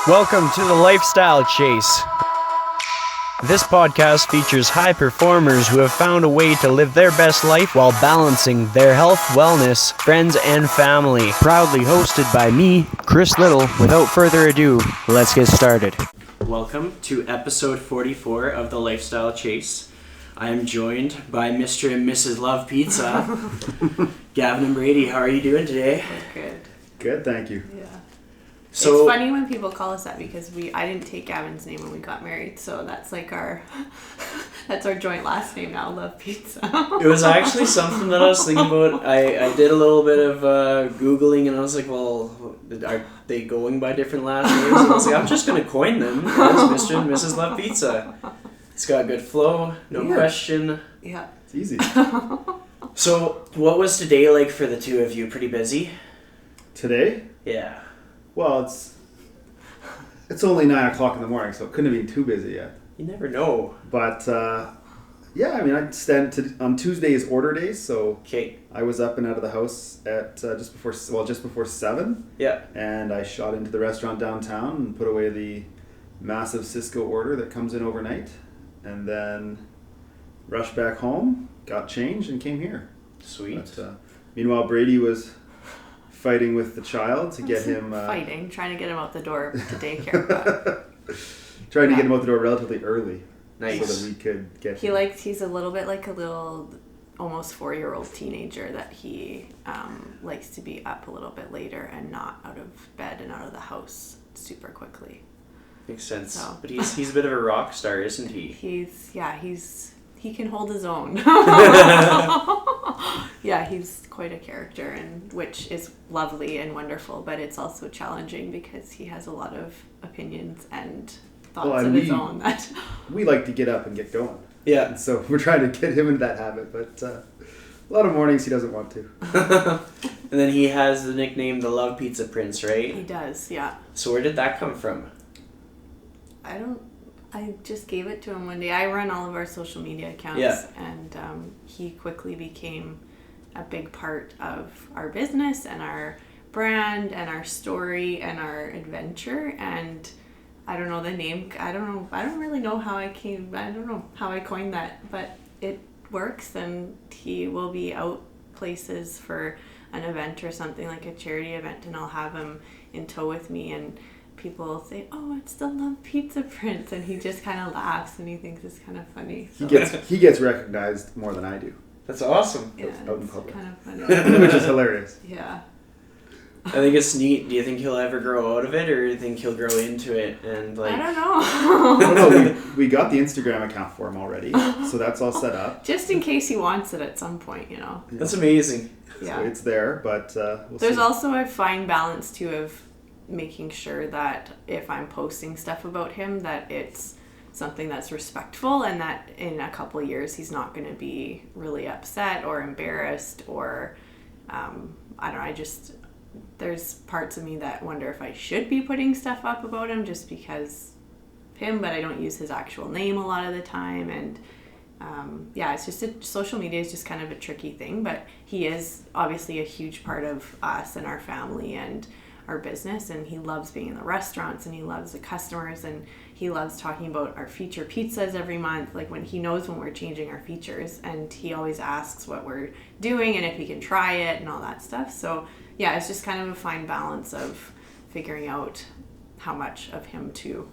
Welcome to the Lifestyle Chase. This podcast features high performers who have found a way to live their best life while balancing their health, wellness, friends, and family. Proudly hosted by me, Chris Little. Without further ado, let's get started. Welcome to episode 44 of the Lifestyle Chase. I am joined by Mr. and Mrs. Love Pizza, Gavin and Braede. How are you doing today? Good. Good, thank you. Yeah. So, it's funny when people call us that because I didn't take Gavin's name when we got married, so that's like that's our joint last name now, Love Pizza. it was actually something that I was thinking about. I did a little bit of Googling and I was like, well, are they going by different last names? And I was like, I'm just going to coin them as Mr. and Mrs. Love Pizza. It's got good flow, no question. Yeah. It's easy. So, what was today like for the two of you? Pretty busy? Today? Yeah. Well, it's only 9 o'clock in the morning, so it couldn't have been too busy yet. You never know. But, yeah, I mean, on Tuesday is order day, so Okay. I was up and out of the house at just before 7. Yeah. And I shot into the restaurant downtown and put away the massive Cisco order that comes in overnight. And then rushed back home, got changed, and came here. Sweet. But, meanwhile, Braede was fighting with the child to get him... trying to get him out the door to daycare. But trying to get him out the door relatively early. Nice. So that we could get him. He's a little bit like a little, almost 4-year-old teenager that he likes to be up a little bit later and not out of bed and out of the house super quickly. Makes sense. So. But he's a bit of a rock star, isn't he? He can hold his own. Yeah, he's quite a character, and which is lovely and wonderful, but it's also challenging because he has a lot of opinions and thoughts of his own. That we like to get up and get going. Yeah. And so we're trying to get him into that habit, but a lot of mornings he doesn't want to. And then he has the nickname the Love Pizza Prince, right? he does, yeah. So where did that come from? I just gave it to him one day. I run all of our social media accounts, Yeah. and he quickly became a big part of our business and our brand and our story and our adventure. And I don't know the name. I don't really know how I don't know how I coined that, but it works, and he will be out places for an event or something like a charity event, and I'll have him in tow with me, and people will say, "Oh, it's the Love Pizza Prince," and he just kind of laughs and he thinks it's kind of funny. So. He gets recognized more than I do. That's awesome. Yeah, out in it's public. kind of funny. Which is hilarious. Yeah. I think it's neat. Do you think he'll ever grow out of it, or do you think he'll grow into it and like? I don't know. No, we got the Instagram account for him already, so that's all set up. Just in case he wants it at some point, That's amazing. Yeah. So it's there, but we'll There's see. also a fine balance too of making sure that if I'm posting stuff about him, that it's something that's respectful, and that in a couple of years he's not going to be really upset or embarrassed or I don't know. There's parts of me that wonder if I should be putting stuff up about him just because of him, but I don't use his actual name a lot of the time. And it's just social media is just kind of a tricky thing, but he is obviously a huge part of us and our family and our business, and he loves being in the restaurants, and he loves the customers, and he loves talking about our feature pizzas every month, like when he knows when we're changing our features, and he always asks what we're doing and if he can try it and all that stuff. So yeah, it's just kind of a fine balance of figuring out how much of him to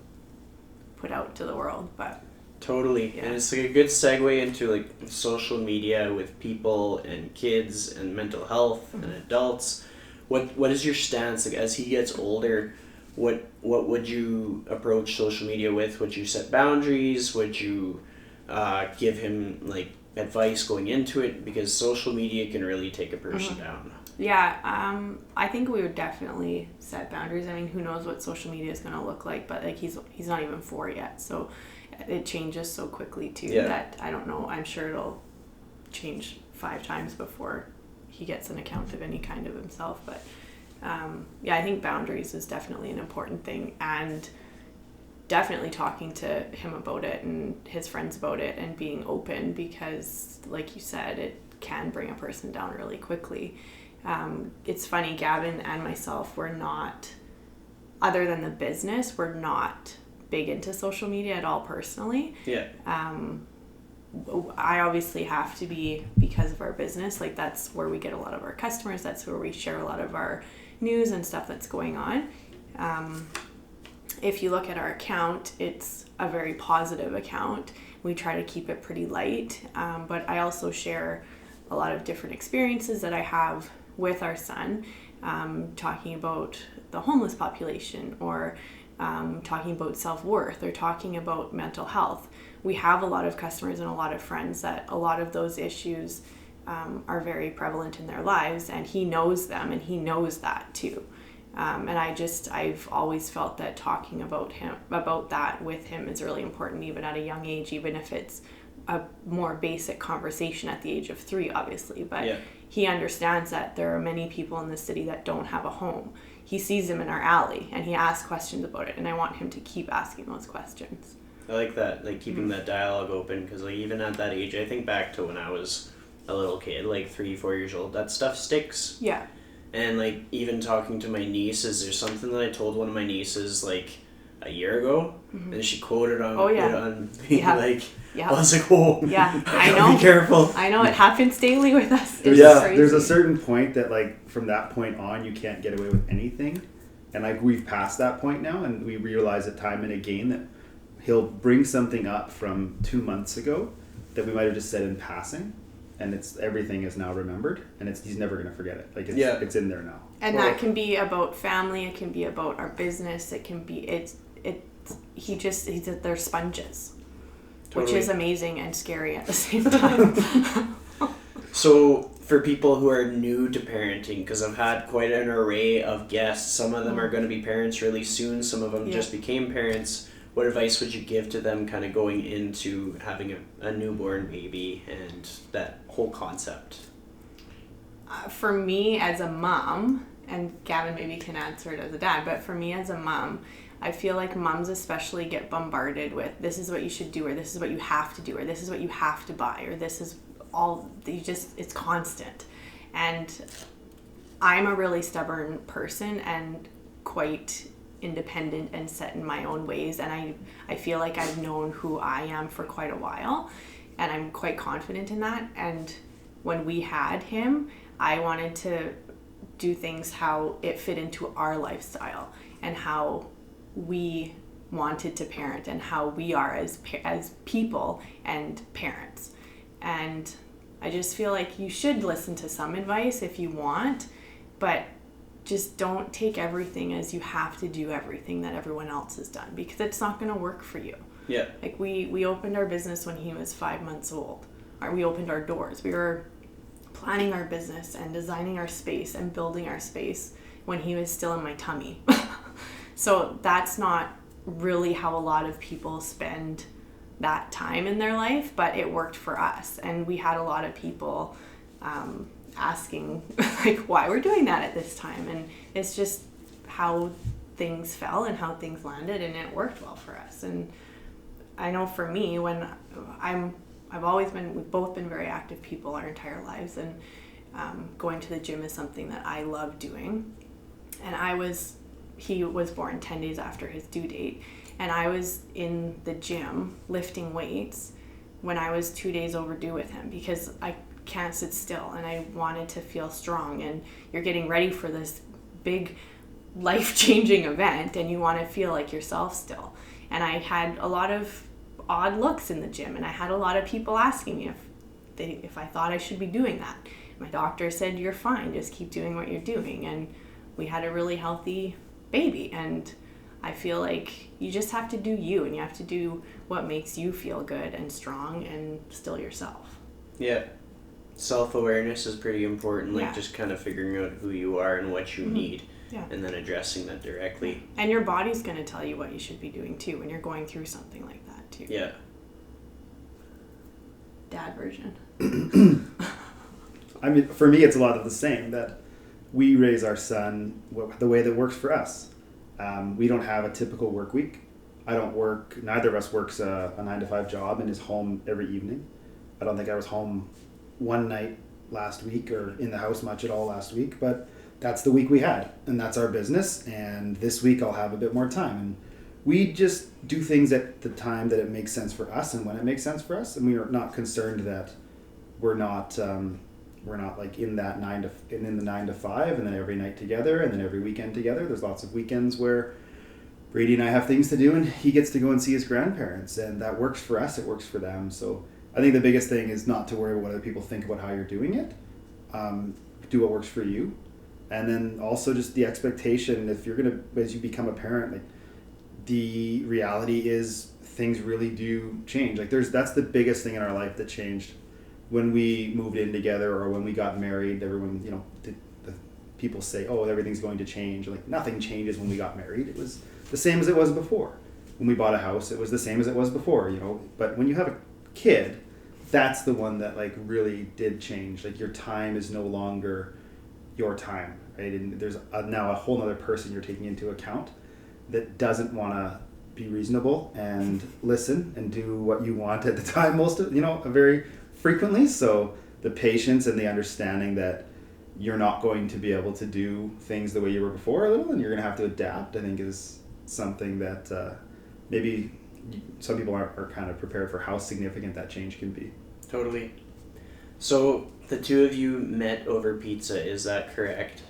put out to the world. But Totally. Yeah. And it's like a good segue into like social media with people and kids and mental health and adults. What is your stance like as he gets older? What would you approach social media with? Would you set boundaries? Would you give him like advice going into it? Because social media can really take a person down. yeah, I think we would definitely set boundaries. I mean, who knows what social media is going to look like, but like he's not even 4 yet, so it changes so quickly too. Yeah. That I don't know. I'm sure it'll change 5 times before he gets an account of any kind of himself. But I think boundaries is definitely an important thing, and definitely talking to him about it and his friends about it and being open, because like you said, it can bring a person down really quickly. It's funny, Gavin and myself were not other than the business, we're not big into social media at all personally. Yeah. I obviously have to be because of our business. Like, that's where we get a lot of our customers. That's where we share a lot of our news and stuff that's going on. If you look at our account, it's a very positive account. We try to keep it pretty light, but I also share a lot of different experiences that I have with our son, talking about the homeless population, or talking about self-worth, or talking about mental health. We have a lot of customers and a lot of friends that a lot of those issues are very prevalent in their lives, and he knows them, and he knows that too. And I've always felt that talking about that with him is really important, even at a young age, even if it's a more basic conversation at the age of 3, obviously. But he understands that there are many people in the city that don't have a home. He sees them in our alley, and he asks questions about it, and I want him to keep asking those questions. I like that, like keeping that dialogue open, because like even at that age, I think back to when I was a little kid, like 3-4 years old, that stuff sticks. Yeah. And like even talking to my nieces, there's something that I told one of my nieces like a year ago, and she quoted on it on me, like, I was like, oh, yeah, I know. Be careful. I know, it happens daily with us. There's a certain point that like from that point on you can't get away with anything, and like we've passed that point now, and we realize it time and again that he'll bring something up from 2 months ago that we might have just said in passing, and everything is now remembered, and he's never going to forget it. Like it's in there now. And that can be about family, it can be about our business, it can be they're sponges. Totally. Which is amazing and scary at the same time. So for people who are new to parenting, because I've had quite an array of guests, some of them are going to be parents really soon, some of them just became parents. What advice would you give to them kind of going into having a newborn baby and that whole concept? For me as a mom, and Gavin maybe can answer it as a dad, but for me as a mom, I feel like moms especially get bombarded with, this is what you should do, or this is what you have to do, or this is what you have to buy, or this is all, it's constant. And I'm a really stubborn person and quite independent and set in my own ways, and I feel like I've known who I am for quite a while, and I'm quite confident in that. And when we had him, I wanted to do things how it fit into our lifestyle and how we wanted to parent and how we are as people and parents. And I just feel like you should listen to some advice if you want, but just don't take everything as you have to do everything that everyone else has done, because it's not going to work for you. Yeah. Like we opened our business when he was 5 months old. Or we opened our doors. We were planning our business and designing our space and building our space when he was still in my tummy. So that's not really how a lot of people spend that time in their life, but it worked for us. And we had a lot of people asking like why we're doing that at this time, and it's just how things fell and how things landed, and it worked well for us. And I know for me, when we've both been very active people our entire lives, and going to the gym is something that I love doing. And he was born 10 days after his due date, and I was in the gym lifting weights when I was 2 days overdue with him, because I can't sit still and I wanted to feel strong, and you're getting ready for this big life-changing event and you want to feel like yourself still. And I had a lot of odd looks in the gym, and I had a lot of people asking me if I thought I should be doing that. My doctor said, you're fine, just keep doing what you're doing. And we had a really healthy baby, and I feel like you just have to do you, and you have to do what makes you feel good and strong and still yourself. Yeah. Self-awareness is pretty important, like just kind of figuring out who you are and what you need, and then addressing that directly. And your body's going to tell you what you should be doing too when you're going through something like that too. Yeah. Dad version. I mean, for me, it's a lot of the same, that we raise our son the way that works for us. We don't have a typical work week. Neither of us works a 9-to-5 job and is home every evening. I don't think I was home one night last week or in the house much at all last week, but that's the week we had, and that's our business. And this week I'll have a bit more time, and we just do things at the time that it makes sense for us and when it makes sense for us. And we are not concerned that we're not like in that 9 to 5, and then every night together, and then every weekend together. There's lots of weekends where Braede and I have things to do, and he gets to go and see his grandparents, and that works for us. It works for them. So I think the biggest thing is not to worry about what other people think about how you're doing it. Do what works for you. And then also just the expectation, if you're going to, as you become a parent, like the reality is things really do change. Like that's the biggest thing in our life that changed when we moved in together or when we got married. Everyone, the people say, oh, everything's going to change. Like nothing changes when we got married. It was the same as it was before. When we bought a house, it was the same as it was before, But when you have a kid, that's the one that like really did change. Like your time is no longer your time, right? And there's now a whole other person you're taking into account that doesn't want to be reasonable and listen and do what you want at the time very frequently. So the patience and the understanding that you're not going to be able to do things the way you were before a little, and you're going to have to adapt, I think is something that maybe some people are kind of prepared for how significant that change can be. Totally. So the two of you met over pizza, is that correct?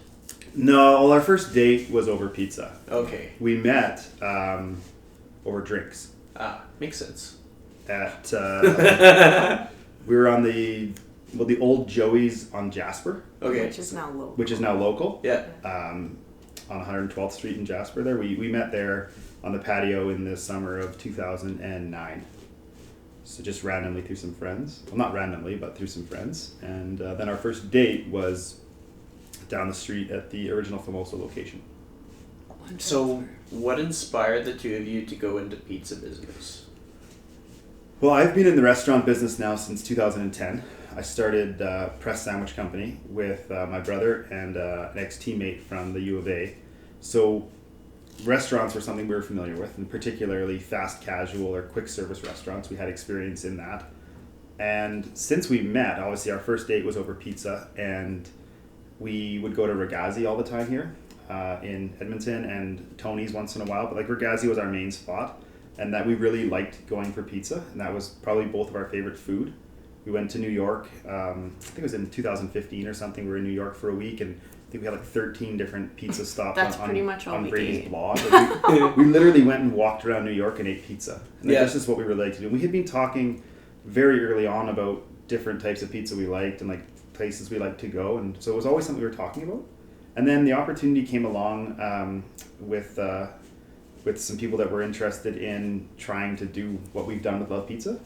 No, well, our first date was over pizza. Okay. We met over drinks. Ah, makes sense. At we were on the old Joey's on Jasper. Okay. Which is now local. Yeah. On 112th Street in Jasper there. We met there on the patio in the summer of 2009. So just randomly through some friends. Well, not randomly, but through some friends. And then our first date was down the street at the original Famoso location. So what inspired the two of you to go into pizza business? Well, I've been in the restaurant business now since 2010. I started Press Sandwich Company with my brother and an ex-teammate from the U of A. So restaurants were something we were familiar with, and particularly fast casual or quick service restaurants. We had experience in that. And since we met, obviously our first date was over pizza, and we would go to Ragazzi all the time here in Edmonton, and Tony's once in a while, but like Ragazzi was our main spot, and that we really liked going for pizza, and that was probably both of our favorite food. We went to New York, I think it was in 2015 or something. We were in New York for a week, and I think we had like 13 different pizza stops That's pretty much all on we Brady's ate. blog. Like we literally went and walked around New York and ate pizza. And Yeah. that's just what we really like to do. We had been talking very early on about different types of pizza we liked and like places we liked to go, and so it was always something we were talking about. And then the opportunity came along with some people that were interested in trying to do what we've done with Love Pizza,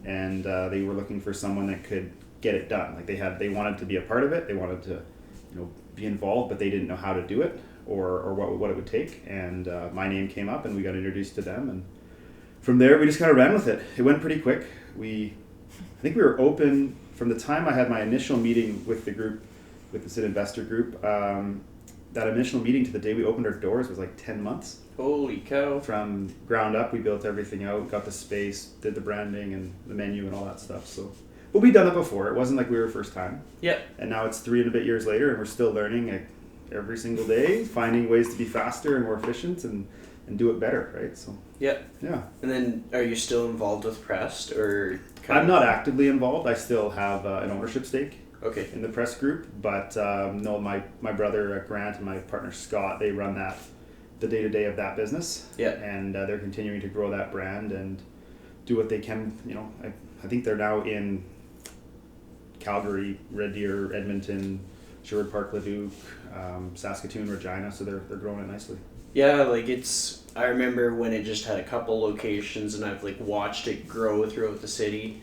and they were looking for someone that could get it done. Like they wanted to be a part of it. They wanted to, be involved, but they didn't know how to do it or what it would take. And my name came up, and we got introduced to them, and from there we just kind of ran with it. It went pretty quick. I think we were open from the time I had my initial meeting with the group, with the Sid Investor Group. That initial meeting to the day we opened our doors was like 10 months. Holy cow. From ground up, we built everything out, got the space, did the branding and the menu and all that stuff. So, but we'd done it before. It wasn't like we were first time. Yep. And now it's 3 and a bit years later, and we're still learning every single day, finding ways to be faster and more efficient and do it better, right? So. Yep. Yeah. And then, are you still involved with Pressed, or? I'm not actively involved. I still have an ownership stake. Okay. In the press group, but no, my brother Grant and my partner Scott, they run the day-to-day of that business. Yeah. And they're continuing to grow that brand and do what they can. I think they're now in Calgary, Red Deer, Edmonton, Sherwood Park, Leduc, Saskatoon, Regina. So they're growing it nicely. Yeah, I remember when it just had a couple locations, and I've watched it grow throughout the city.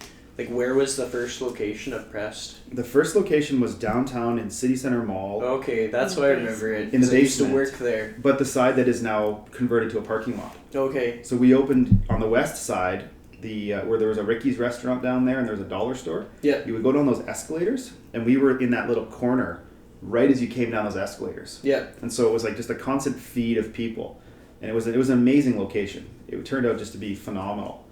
Where was the first location of Pressed? The first location was downtown in City Center Mall. Okay, that's why I remember it. In the basement. I used to work there. But the side that is now converted to a parking lot. Okay. So we opened on the west side, where there was a Ricky's restaurant down there and there was a dollar store. Yeah. You would go down those escalators, and we were in that little corner right as you came down those escalators. Yeah. And so it was just a constant feed of people. And it was an amazing location. It turned out just to be phenomenal.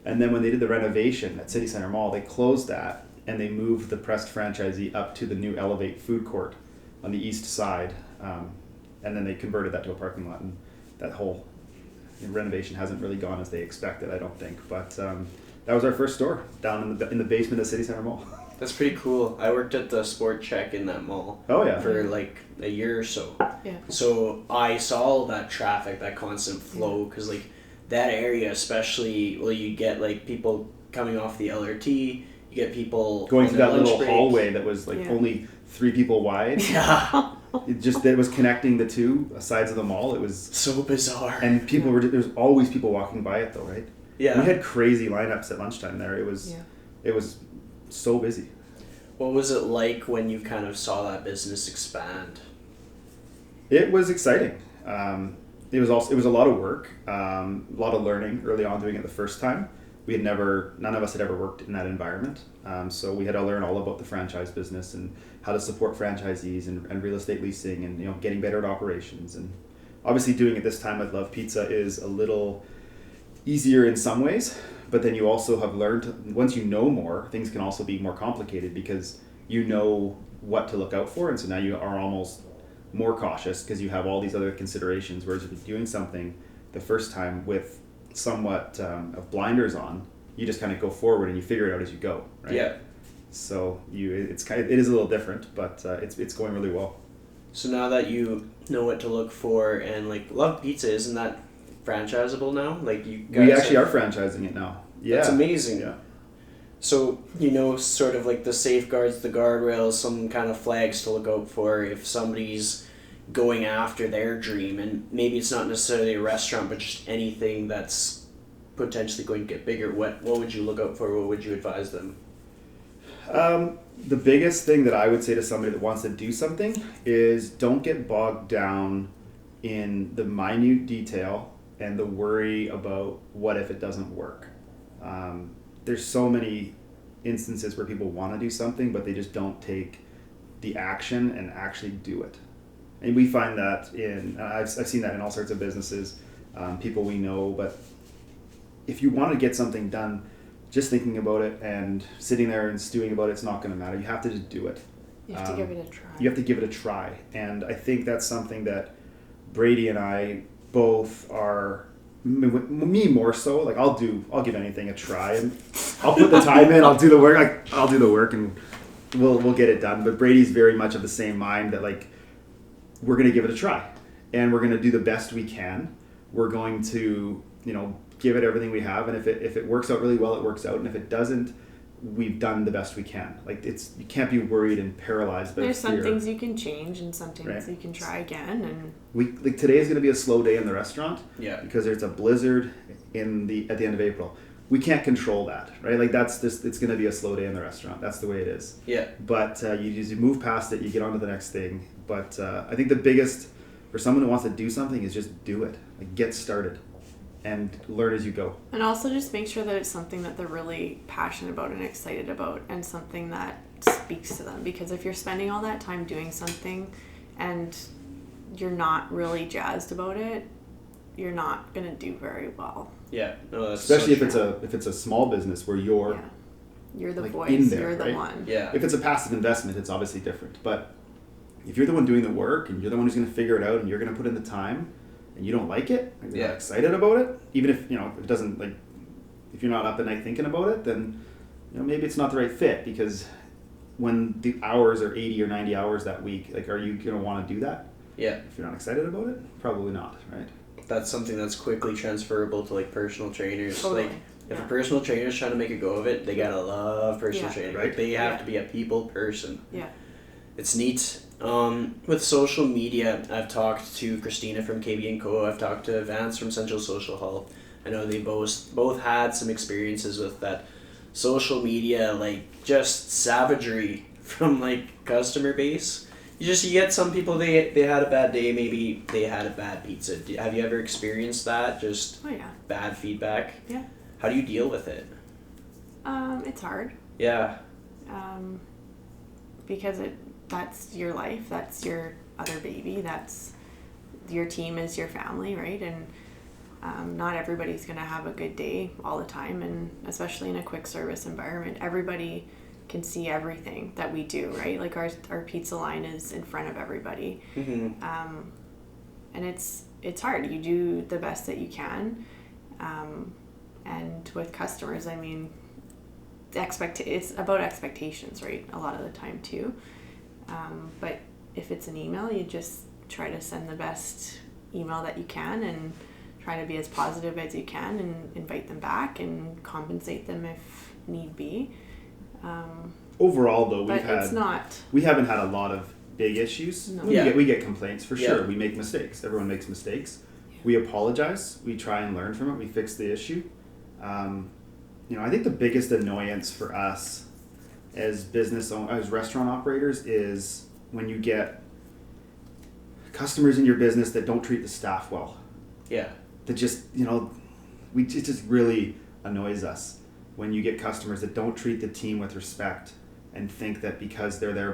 And then when they did the renovation at City Center Mall, they closed that and they moved the Pressed franchisee up to the new Elevate food court on the east side, and then they converted that to a parking lot, and that whole renovation hasn't really gone as they expected, I don't think. But that was our first store down in the basement of City Center Mall. That's pretty cool. I worked at the Sport Check in that mall. Oh yeah. For like a year or so. Yeah. So I saw all that traffic, that constant flow, because like that area especially, well, you get like people coming off the LRT, you get people going on through their that lunch little break. hallway that was like only 3 people wide. Yeah. It was connecting the two sides of the mall. It was So bizarre. and people were there's always people walking by it though, right? Yeah. We had crazy lineups at lunchtime there. It was so busy. What was it like when you kind of saw that business expand? It was exciting. It was a lot of work, a lot of learning early on doing it the first time. None of us had ever worked in that environment. So we had to learn all about the franchise business and how to support franchisees and real estate leasing and getting better at operations. And obviously doing it this time with Love Pizza is a little easier in some ways, but then you also have learned, once you know more, things can also be more complicated because you know what to look out for, and so now you are almost more cautious because you have all these other considerations, whereas if you're doing something the first time with somewhat of blinders on, you just kind of go forward and you figure it out as you go, right? Yeah. So it is a little different, but it's going really well. So now that you know what to look for, and like Love Pizza, isn't that franchisable now? Like you guys We actually are franchising it now. Yeah. That's amazing. Yeah. So, sort of like the safeguards, the guardrails, some kind of flags to look out for if somebody's going after their dream, and maybe it's not necessarily a restaurant, but just anything that's potentially going to get bigger. What would you look out for? What would you advise them? The biggest thing that I would say to somebody that wants to do something is don't get bogged down in the minute detail and the worry about what if it doesn't work. There's so many instances where people want to do something, but they just don't take the action and actually do it. And we find that I've seen that in all sorts of businesses, people we know, but if you want to get something done, just thinking about it and sitting there and stewing about it's not going to matter. You have to just do it. You have to give it a try. You have to give it a try. And I think that's something that Braede and I both are, me more so, like I'll give anything a try, and I'll put the time in, I'll do the work, and we'll get it done. But Brady's very much of the same mind that like, we're going to give it a try and we're going to do the best we can. We're going to, give it everything we have. And if it works out really well, it works out. And if it doesn't, we've done the best we can. Like you can't be worried and paralyzed by There's fear. some things you can change and some things Right. you can try again. And Today is going to be a slow day in the restaurant. Yeah. Because there's a blizzard at the end of April. We can't control that, right? Like it's going to be a slow day in the restaurant. That's the way it is. Yeah. But you move past it, you get on to the next thing. But I think the biggest for someone who wants to do something is just do it. Like get started and learn as you go. And also just make sure that it's something that they're really passionate about and excited about, and something that speaks to them. Because if you're spending all that time doing something and you're not really jazzed about it, you're not going to do very well. Yeah. No, that's especially so if it's a small business where you're You're the like voice, in there, you're the right? one. Yeah. If it's a passive investment, it's obviously different. But if you're the one doing the work and you're the one who's going to figure it out and you're going to put in the time and you don't like it, and you're not excited about it, even if if it doesn't, like, if you're not up at night thinking about it, then maybe it's not the right fit. Because when the hours are 80 or 90 hours that week, like, are you going to want to do that? Yeah. If you're not excited about it, probably not, right? That's something that's quickly transferable to like personal trainers. Totally. Like if a personal trainer is trying to make a go of it, they gotta love personal training. Right. Like they have to be a people person. Yeah. It's neat. With social media, I've talked to Christina from KB & Co. I've talked to Vance from Central Social Hall. I know they both had some experiences with that social media, like just savagery from like customer base. You get some people, they had a bad day, maybe they had a bad pizza. Have you ever experienced that? Just bad feedback? Yeah. How do you deal with it? It's hard. Yeah. Because that's your life, that's your other baby, that's your team is your family, right? And not everybody's going to have a good day all the time, and especially in a quick service environment, everybody can see everything that we do, right? Like our pizza line is in front of everybody. Mm-hmm. And it's hard. You do the best that you can. And with customers, I mean, it's about expectations, right? A lot of the time too. But if it's an email, you just try to send the best email that you can and try to be as positive as you can and invite them back and compensate them if need be. Overall, though, we haven't had a lot of big issues. No. We get complaints for sure. Yeah. We make mistakes. Everyone makes mistakes. We apologize. We try and learn from it. We fix the issue. I think the biggest annoyance for us as as restaurant operators is when you get customers in your business that don't treat the staff well. Yeah. That just, it just really annoys us when you get customers that don't treat the team with respect and think that because they're there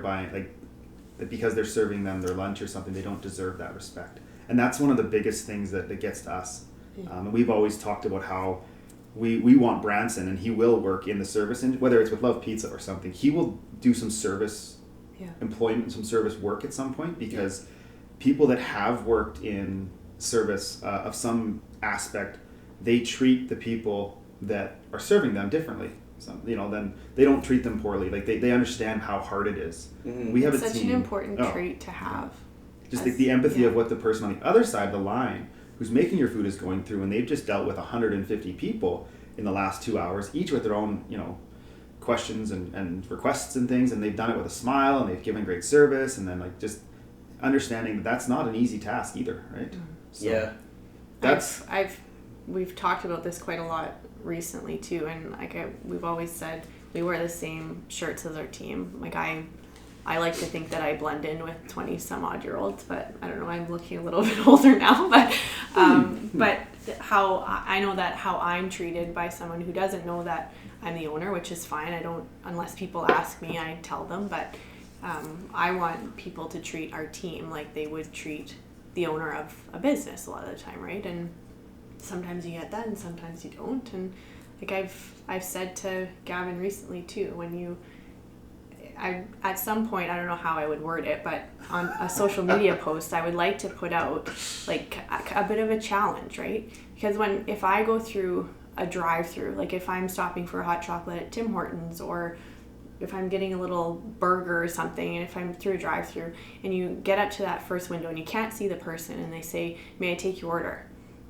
that because they're serving them their lunch or something, they don't deserve that respect. And that's one of the biggest things that gets to us. And we've always talked about how we want Branson, and he will work in the service, and whether it's with Love Pizza or something, he will do some service employment, some service work at some point, because people that have worked in service of some aspect, they treat the people that are serving them differently. Then they don't treat them poorly. Like they understand how hard it is. Mm-hmm. We have it's such an important trait to have. Just the empathy of what the person on the other side of the line who's making your food is going through, and they've just dealt with 150 people in the last 2 hours, each with their own, questions and requests and things, and they've done it with a smile, and they've given great service, and then just understanding that that's not an easy task either, right? Mm. So we've talked about this quite a lot recently too, and we've always said we wear the same shirts as our team. Like I like to think that I blend in with 20 some odd year olds, but I don't know, I'm looking a little bit older now, but how I know that how I'm treated by someone who doesn't know that I'm the owner, which is fine. Unless people ask me, I tell them, but I want people to treat our team like they would treat the owner of a business a lot of the time, right? And sometimes you get that and sometimes you don't. And I've said to Gavin recently too, at some point, I don't know how I would word it, but on a social media post, I would like to put out like a bit of a challenge, right? Because if I go through a drive-through, like if I'm stopping for a hot chocolate at Tim Hortons, or if I'm getting a little burger or something, and if I'm through a drive-through and you get up to that first window and you can't see the person and they say, "May I take your order?"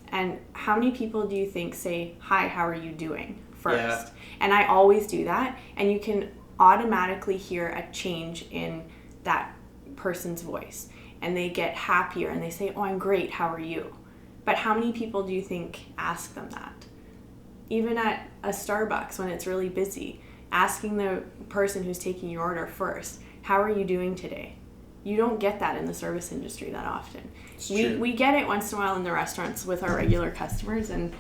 And how many people do you think say, "Hi, how are you doing?" first? Yeah. And I always do that, and you can automatically hear a change in that person's voice, and they get happier and they say, "Oh, I'm great, how are you?" But how many people do you think ask them that? Even at a Starbucks when it's really busy, asking the person who's taking your order first, "How are you doing today?" You don't get that in the service industry that often. We get it once in a while in the restaurants with our regular customers and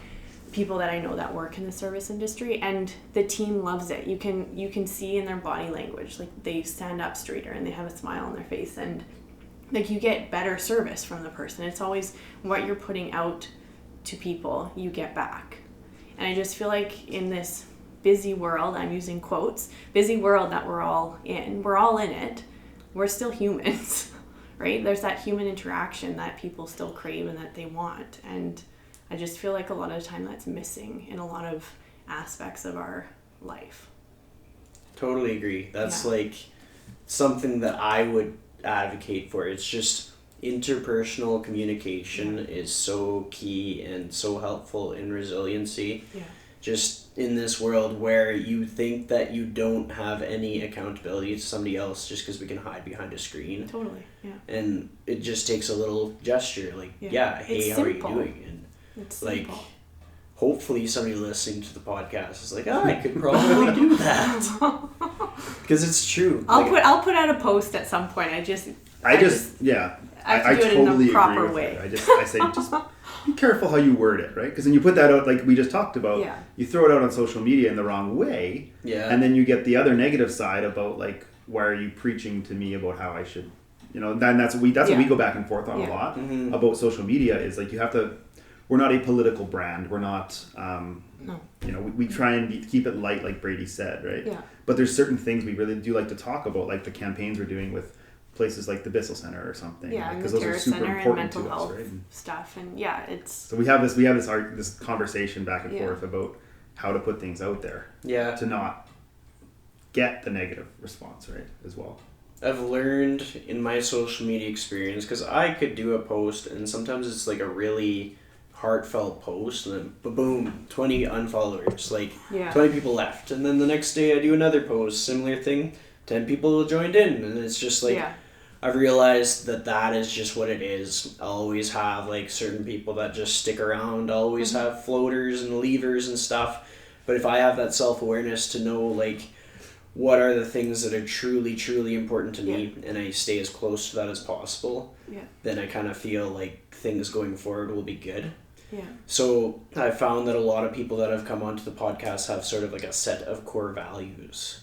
people that I know that work in the service industry, and the team loves it. You can see in their body language, like they stand up straighter and they have a smile on their face, and like you get better service from the person. It's always what you're putting out to people you get back. And I just feel like in this busy world, I'm using quotes, busy world that we're all in it, we're still humans, right? There's that human interaction that people still crave and that they want, and I just feel like a lot of the time that's missing in a lot of aspects of our life. Totally agree. That's like something that I would advocate for. It's just interpersonal communication is so key and so helpful in resiliency. Yeah. Just in this world where you think that you don't have any accountability to somebody else just because we can hide behind a screen. Totally, yeah. And it just takes a little gesture, like, hey, it's how simple. are you doing? And it's like, simple. hopefully somebody listening to the podcast is like, I could probably do that. Because it's true. I'll put out a post at some point. I have to do it in the proper way. I say just be careful how you word it, right? Because when you put that out, like we just talked about, you throw it out on social media in the wrong way, and then you get the other negative side about like, why are you preaching to me about how I should, then that's what we go back and forth on a lot about social media, is like we're not a political brand. We're not, No. you know, we try and keep it light, like Braede said, right? Yeah. But there's certain things we really do like to talk about, like the campaigns we're doing with places like the Bissell Center or something. Yeah, like, and 'cause the those are Terrace super Center and important mental to us, health right? stuff, and yeah, it's So we have this conversation back and Yeah. forth about how to put things out there Yeah. to not get the negative response, right? As well. I've learned in my social media experience, because I could do a post and sometimes it's like a really heartfelt post and then boom, 20 unfollowers, like yeah, 20 people left, and then the next day I do another post, similar thing, 10 people joined in, and it's just like yeah, I've realized that is just what it is. I'll always have like certain people that just stick around. I'll always have floaters and leavers and stuff. But if I have that self-awareness to know like what are the things that are truly, truly important to me, and I stay as close to that as possible, yeah, then I kind of feel like things going forward will be good. yeah, So I found that a lot of people that have come onto the podcast have sort of like a set of core values.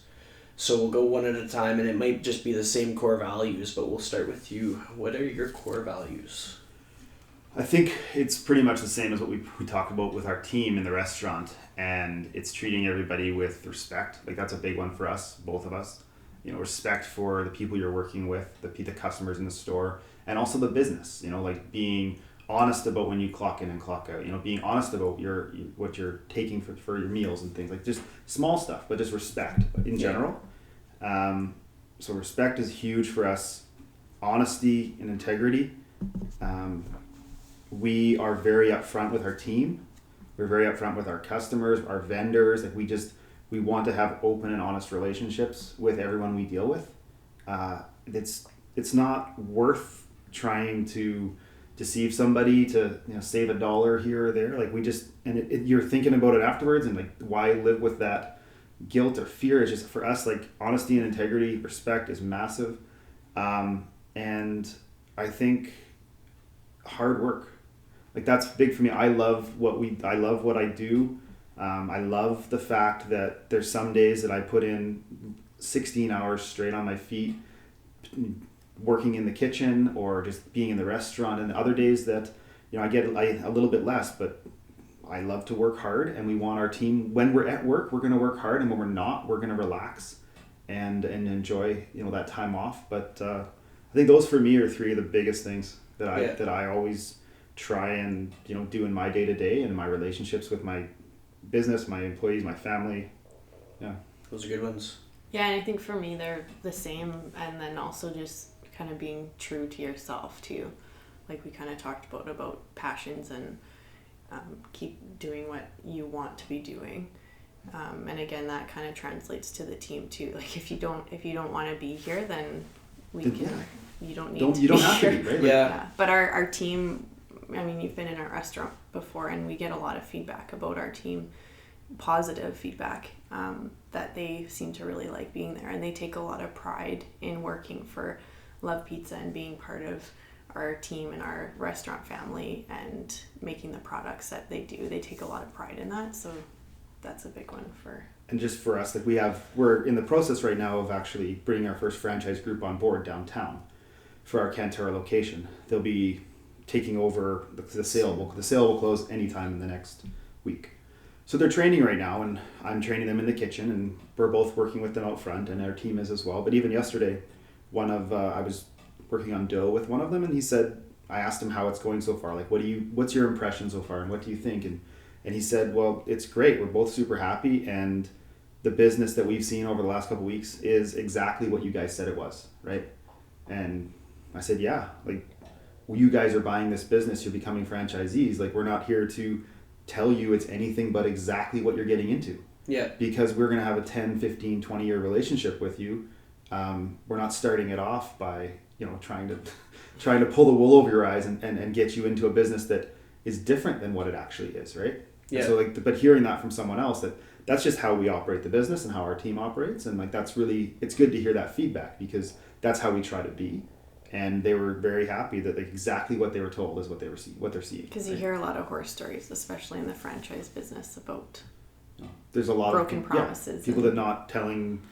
So we'll go one at a time, and it might just be the same core values, but we'll start with you. What are your core values? I think it's pretty much the same as what we talk about with our team in the restaurant, and it's treating everybody with respect. Like that's a big one for us, both of us. You know, respect for the people you're working with, the customers in the store, and also the business. You know, like being honest about when you clock in and clock out. You know, being honest about what you're taking for your meals and things like just small stuff, but just respect in general. So respect is huge for us. Honesty and integrity. We are very upfront with our team. We're very upfront with our customers, our vendors. Like we want to have open and honest relationships with everyone we deal with. It's not worth trying to deceive somebody to save $1 here or there. Like you're thinking about it afterwards, and like why live with that guilt or fear? Is just for us, like honesty and integrity, respect is massive, and I think hard work, like that's big for me. I love what I do. I love the fact that there's some days that I put in 16 hours straight on my feet working in the kitchen or just being in the restaurant, and other days that I get a little bit less, but I love to work hard, and we want our team, when we're at work, we're going to work hard, and when we're not, we're going to relax and enjoy that time off. But I think those for me are three of the biggest things that I always try and do in my day to day and in my relationships with my business, my employees, my family. Yeah, those are good ones. Yeah, and I think for me they're the same, and then also just kind of being true to yourself too, like we kind of talked about passions and keep doing what you want to be doing, and again that kind of translates to the team too. Like if you don't want to be here, then you don't need to. You don't be have here. to be, right? Yeah. But our team, I mean, you've been in our restaurant before, and we get a lot of feedback about our team, positive feedback, that they seem to really like being there, and they take a lot of pride in working for Love Pizza and being part of our team and our restaurant family and making the products that they do. They take a lot of pride in that, so that's a big one for. And just for us, like we're in the process right now of actually bringing our first franchise group on board downtown for our Cantora location. They'll be taking over the sale. The sale will close anytime in the next week. So they're training right now, and I'm training them in the kitchen, and we're both working with them out front, and our team is as well. But even yesterday, I was working on dough with one of them, and he said, I asked him how it's going so far. Like, what's your impression so far, and what do you think? And he said, well, it's great. We're both super happy, and the business that we've seen over the last couple of weeks is exactly what you guys said it was, right? And I said, yeah, like, well, you guys are buying this business, you're becoming franchisees. Like, we're not here to tell you it's anything but exactly what you're getting into. Yeah. Because we're going to have a 10, 15, 20-year relationship with you. We're not starting it off by trying to pull the wool over your eyes and get you into a business that is different than what it actually is, right? Yeah. And so but hearing that from someone else, that's just how we operate the business and how our team operates, and like that's really, it's good to hear that feedback because that's how we try to be. And they were very happy that like exactly what they were told is what they're seeing. Because you hear a lot of horror stories, especially in the franchise business, about there's a lot broken of promises. People that not telling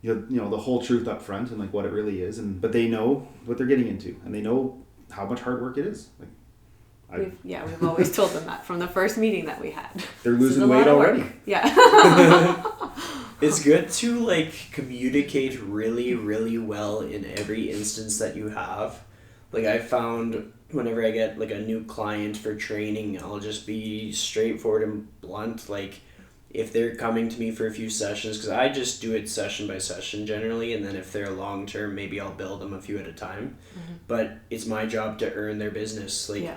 the whole truth up front and like what it really is, but they know what they're getting into, and they know how much hard work it is. Like We've always told them that from the first meeting that we had. They're losing weight already. Yeah. It's good to like communicate really, really well in every instance that you have. Like I found whenever I get like a new client for training, I'll just be straightforward and blunt. Like if they're coming to me for a few sessions, because I just do it session by session generally, and then if they're long term, maybe I'll build them a few at a time. Mm-hmm. But it's my job to earn their business. Like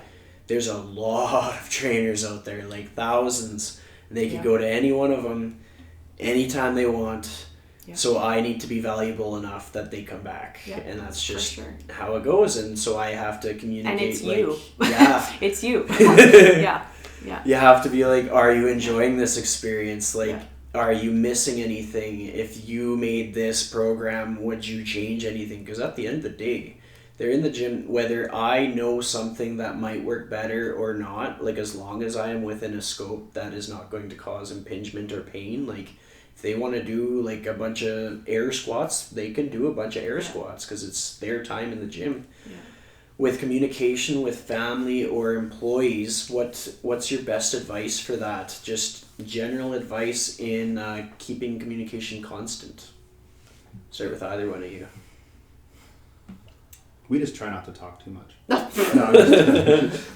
there's a lot of trainers out there, like thousands. They could go to any one of them anytime they want. So I need to be valuable enough that they come back, and that's just how it goes. And so I have to communicate. And it's like, you. It's you. Yeah. You have to be like, are you enjoying this experience? Like, are you missing anything? If you made this program, would you change anything? Because at the end of the day, they're in the gym, whether I know something that might work better or not, like as long as I am within a scope that is not going to cause impingement or pain, like if they want to do like a bunch of air squats, they can do a bunch of air squats because it's their time in the gym. With communication with family or employees, what's your best advice for that? Just general advice in keeping communication constant. Start with either one of you. We just try not to talk too much.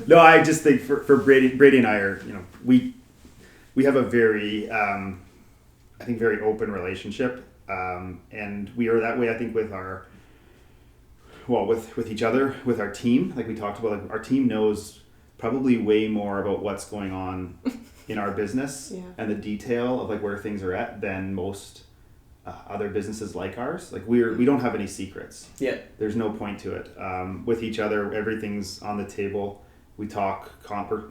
No, I just think for Braede and I are, we have a very, I think very open relationship, and we are that way. I think with with each other, with our team, like we talked about, like our team knows probably way more about what's going on in our business and the detail of like where things are at than most other businesses like ours. Like we don't have any secrets. There's no point to it. With each other, everything's on the table. We talk,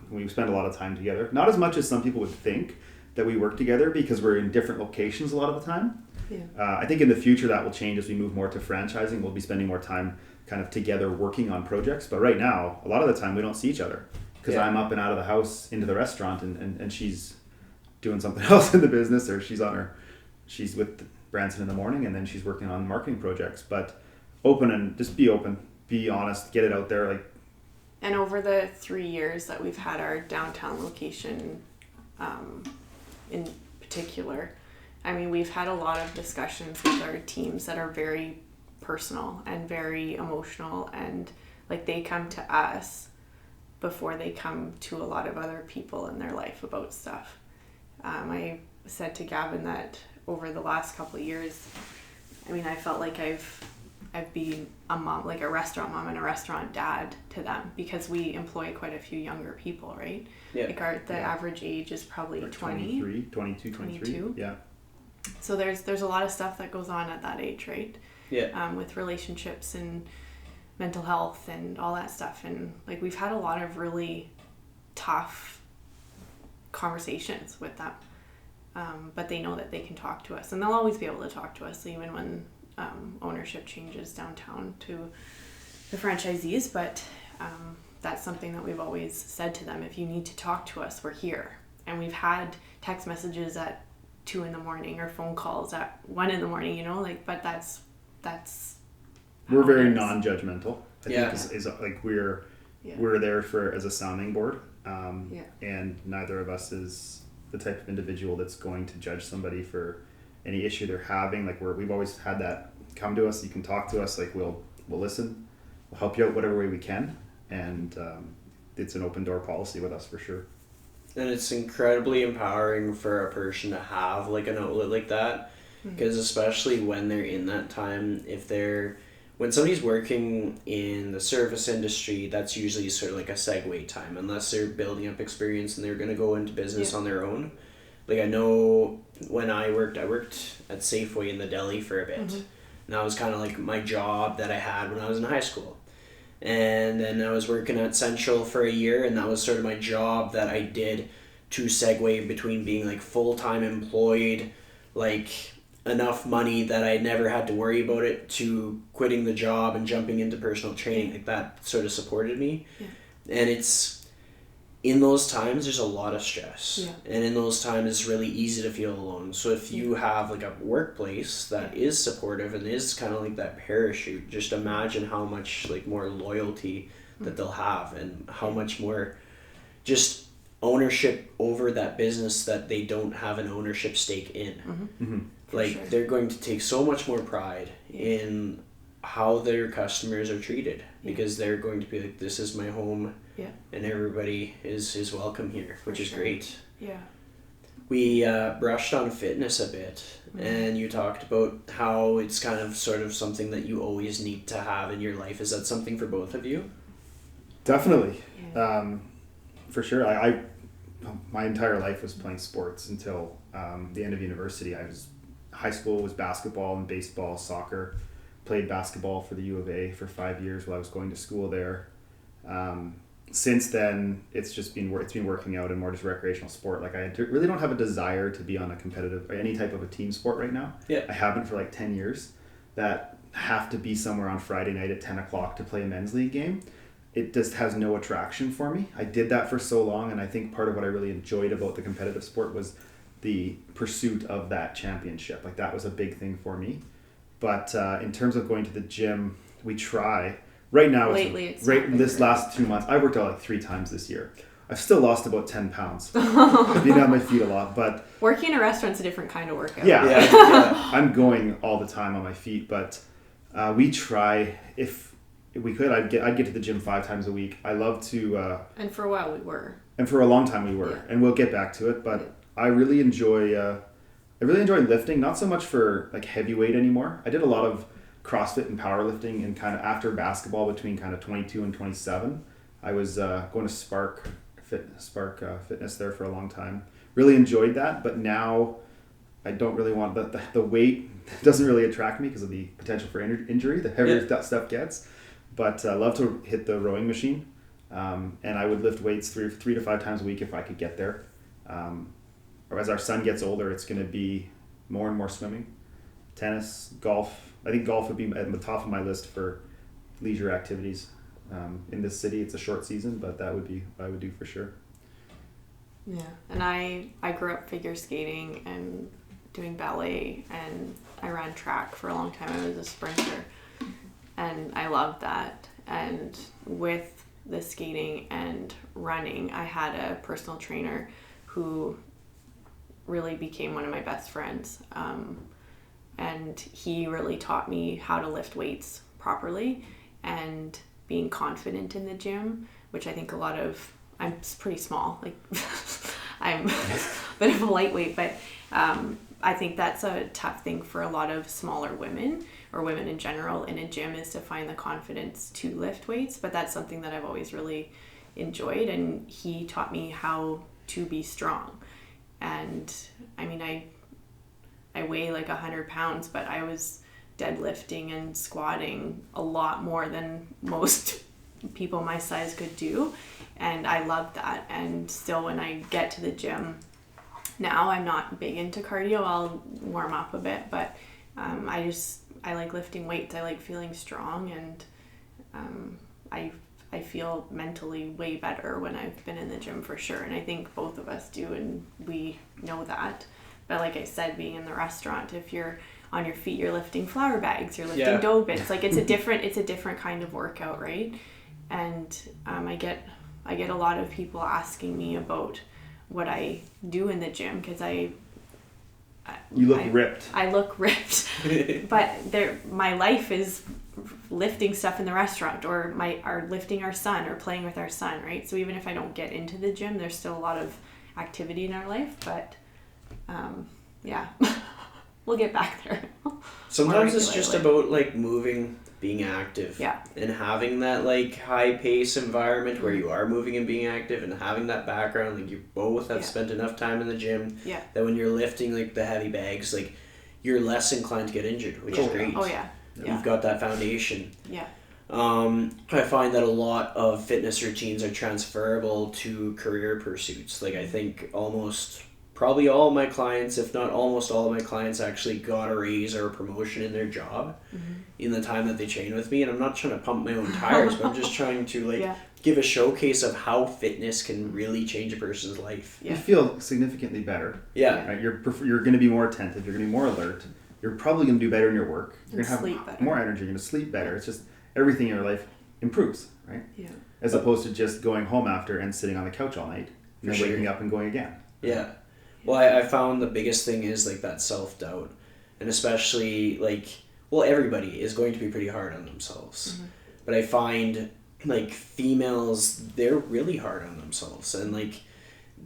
we spend a lot of time together. Not as much as some people would think that we work together because we're in different locations a lot of the time. I think in the future that will change as we move more to franchising. We'll be spending more time kind of together working on projects. But right now, a lot of the time we don't see each other because I'm up and out of the house into the restaurant and she's doing something else in the business, or she's with Branson in the morning and then she's working on marketing projects. But open, and just be open, be honest, get it out there. Like. And over the 3 years that we've had our downtown location, in particular, I mean, we've had a lot of discussions with our teams that are very personal and very emotional, and like they come to us before they come to a lot of other people in their life about stuff. I said to Gavin that over the last couple of years, I mean, I felt like I've been a mom, like a restaurant mom and a restaurant dad to them, because we employ quite a few younger people, right? Like the average age is probably 20, 22. Yeah. So there's a lot of stuff that goes on at that age, right? With relationships and mental health and all that stuff. And like we've had a lot of really tough conversations with them. But they know that they can talk to us, and they'll always be able to talk to us even when ownership changes downtown to the franchisees. But that's something that we've always said to them: if you need to talk to us, we're here. And we've had text messages at 2 a.m. or phone calls at 1 a.m, like, but that's we're very non-judgmental. I think is like we're there for as a sounding board, and neither of us is the type of individual that's going to judge somebody for any issue they're having. Like we've always had that: come to us, you can talk to us, like we'll listen, we'll help you out whatever way we can, and it's an open door policy with us for sure. And it's incredibly empowering for a person to have like an outlet like that, because especially when they're in that time, when somebody's working in the service industry, that's usually sort of like a segue time, unless they're building up experience and they're going to go into business on their own. Like I know when I worked at Safeway in the deli for a bit, and that was kind of like my job that I had when I was in high school. And then I was working at Central for a year, and that was sort of my job that I did to segue between being like full-time employed, like enough money that I never had to worry about it, to quitting the job and jumping into personal training. Like that sort of supported me. And it's in those times there's a lot of stress, and in those times it's really easy to feel alone. So if you have like a workplace that is supportive and is kind of like that parachute, just imagine how much like more loyalty that they'll have, and how much more just ownership over that business that they don't have an ownership stake in. Like sure. they're going to take so much more pride in how their customers are treated, because they're going to be like, this is my home, and everybody is welcome here, which is great. We brushed on fitness a bit, and you talked about how it's kind of sort of something that you always need to have in your life. Is that something for both of you? Definitely. For sure. I my entire life was playing sports until the end of university. High school was basketball and baseball, soccer. Played basketball for the U of A for 5 years while I was going to school there. Since then, it's been working out and more just recreational sport. Like I really don't have a desire to be on a competitive or any type of a team sport right now. I haven't for like 10 years. That have to be somewhere on Friday night at 10 o'clock to play a men's league game. It just has no attraction for me. I did that for so long, and I think part of what I really enjoyed about the competitive sport was the pursuit of that championship. Like that was a big thing for me. But in terms of going to the gym, we try. Right now, this last 2 months, I worked out like 3 times this year. I've still lost about 10 pounds. I've been on my feet a lot, but working in a restaurant's a different kind of workout. I'm going all the time on my feet, but we try. If we could, I'd get to the gym 5 times a week. I love to. And for a while we were. And for a long time we were, and we'll get back to it. But I really enjoy. I really enjoy lifting, not so much for like heavyweight anymore. I did a lot of CrossFit and powerlifting, and kind of after basketball between kind of 22 and 27, I was going to Spark Fitness there for a long time. Really enjoyed that, but now I don't really want the weight doesn't really attract me because of the potential for injury. The heavier that stuff gets, but I love to hit the rowing machine, and I would lift weights 3 to 5 times a week if I could get there. Or as our son gets older, it's going to be more and more swimming, tennis, golf. I think golf would be at the top of my list for leisure activities. In this city, it's a short season, but that would be what I would do for sure. Yeah, and I grew up figure skating and doing ballet, and I ran track for a long time. I was a sprinter, and I loved that. And with the skating and running, I had a personal trainer who really became one of my best friends. And he really taught me how to lift weights properly and being confident in the gym, which I think I'm pretty small, like I'm a bit of a lightweight, but I think that's a tough thing for a lot of smaller women or women in general in a gym, is to find the confidence to lift weights. But that's something that I've always really enjoyed, and he taught me how to be strong. And I mean, I weigh like 100 pounds, but I was deadlifting and squatting a lot more than most people my size could do. And I loved that. And still when I get to the gym now, I'm not big into cardio. I'll warm up a bit, but I like lifting weights. I like feeling strong, and I feel mentally way better when I've been in the gym, for sure. And I think both of us do, and we know that. But like I said, being in the restaurant, if you're on your feet, you're lifting flour bags, you're lifting dough bits. Like it's a different kind of workout, right? And I get a lot of people asking me about what I do in the gym, because you look ripped. I look ripped, but my life is lifting stuff in the restaurant, or lifting our son, or playing with our son, right? So even if I don't get into the gym, there's still a lot of activity in our life. But we'll get back there. Sometimes it's just about like moving, being active, and having that like high pace environment where you are moving and being active, and having that background. Like you both have spent enough time in the gym that when you're lifting like the heavy bags, like you're less inclined to get injured, which is great. You've got that foundation. I find that a lot of fitness routines are transferable to career pursuits. Like I think probably all my clients, if not almost all of my clients, actually got a raise or a promotion in their job in the time that they train with me. And I'm not trying to pump my own tires, but I'm just trying to give a showcase of how fitness can really change a person's life. You feel significantly better. Right? You're going to be more attentive. You're going to be more alert. You're probably going to do better in your work. You're going to have more energy. You're going to sleep better. It's just everything in your life improves, right? Yeah. As opposed to just going home after and sitting on the couch all night and then waking up and going again. Yeah. Well, I found the biggest thing is like that self-doubt, and especially like, well, everybody is going to be pretty hard on themselves, but I find like females, they're really hard on themselves, and like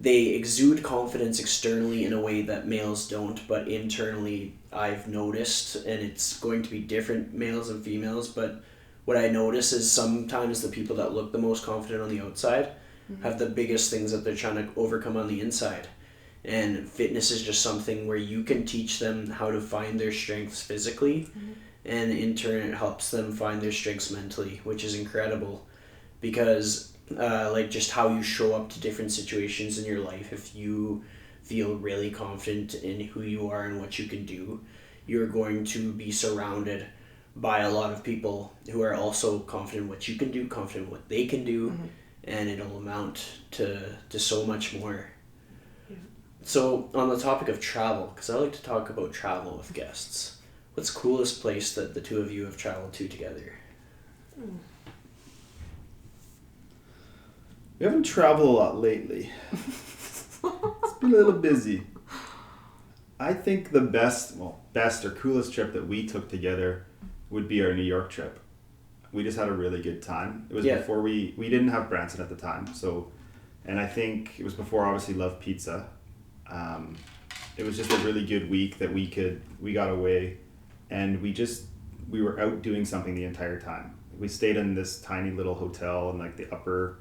they exude confidence externally in a way that males don't, but internally I've noticed, and it's going to be different males and females, but what I notice is sometimes the people that look the most confident on the outside have the biggest things that they're trying to overcome on the inside. And fitness is just something where you can teach them how to find their strengths physically, and in turn it helps them find their strengths mentally, which is incredible, because like just how you show up to different situations in your life, if you feel really confident in who you are and what you can do, you're going to be surrounded by a lot of people who are also confident in what you can do, confident in what they can do, and it'll amount to so much more. So, on the topic of travel, because I like to talk about travel with guests, what's the coolest place that the two of you have traveled to together? We haven't traveled a lot lately. It's been a little busy. I think the best or coolest trip that we took together would be our New York trip. We just had a really good time. It was before we didn't have Branson at the time, and I think it was before obviously Love Pizza. It was just a really good week that we got away, and we were out doing something the entire time. We stayed in this tiny little hotel in like the upper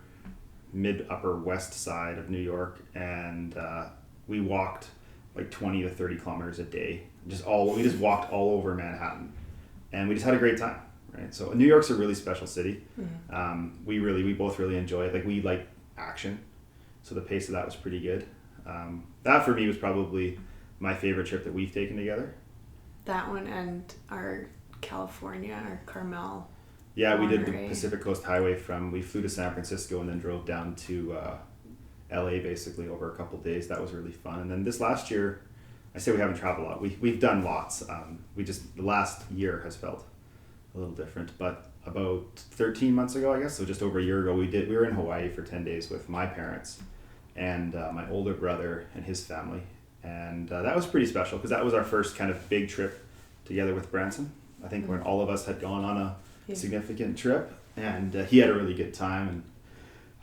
west side of New York, and we walked like 20 to 30 kilometers a day. We just walked all over Manhattan, and we just had a great time, right? So New York's a really special city. We both really enjoy it. Like, we like action, so the pace of that was pretty good. That for me was probably my favorite trip that we've taken together. That one and our California, our Carmel. Yeah, we did the Pacific Coast Highway we flew to San Francisco and then drove down to LA basically over a couple of days. That was really fun. And then this last year, I say we haven't traveled a lot. We've done lots. The last year has felt a little different, but about 13 months ago, I guess, so just over a year ago, we were in Hawaii for 10 days with my parents and my older brother and his family, and that was pretty special because that was our first kind of big trip together with Branson. I think when all of us had gone on a significant trip, and he had a really good time, and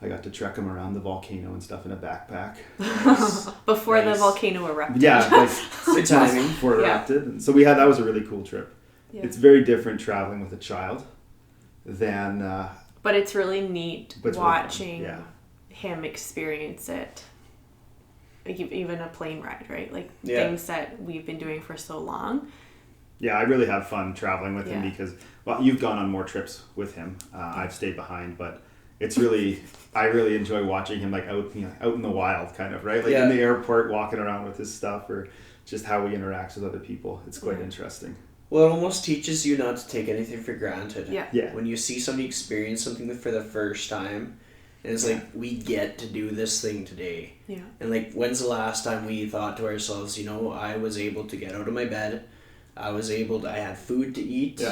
I got to trek him around the volcano and stuff in a backpack. Before the volcano erupted. Yeah, like Good timing. before it erupted. And so that was a really cool trip. Yeah. It's very different traveling with a child than... but it's really neat watching really him experience it. Like even a plane ride, right? Like things that we've been doing for so long. Yeah, I really have fun traveling with him because, well, you've gone on more trips with him. I've stayed behind, but it's really, I really enjoy watching him like out in the wild kind of, right? Like in the airport walking around with his stuff, or just how he interacts with other people. It's quite interesting. Well, it almost teaches you not to take anything for granted. Yeah. When you see somebody experience something for the first time, and it's like, we get to do this thing today. Yeah. And like, when's the last time we thought to ourselves, I was able to get out of my bed, I had food to eat,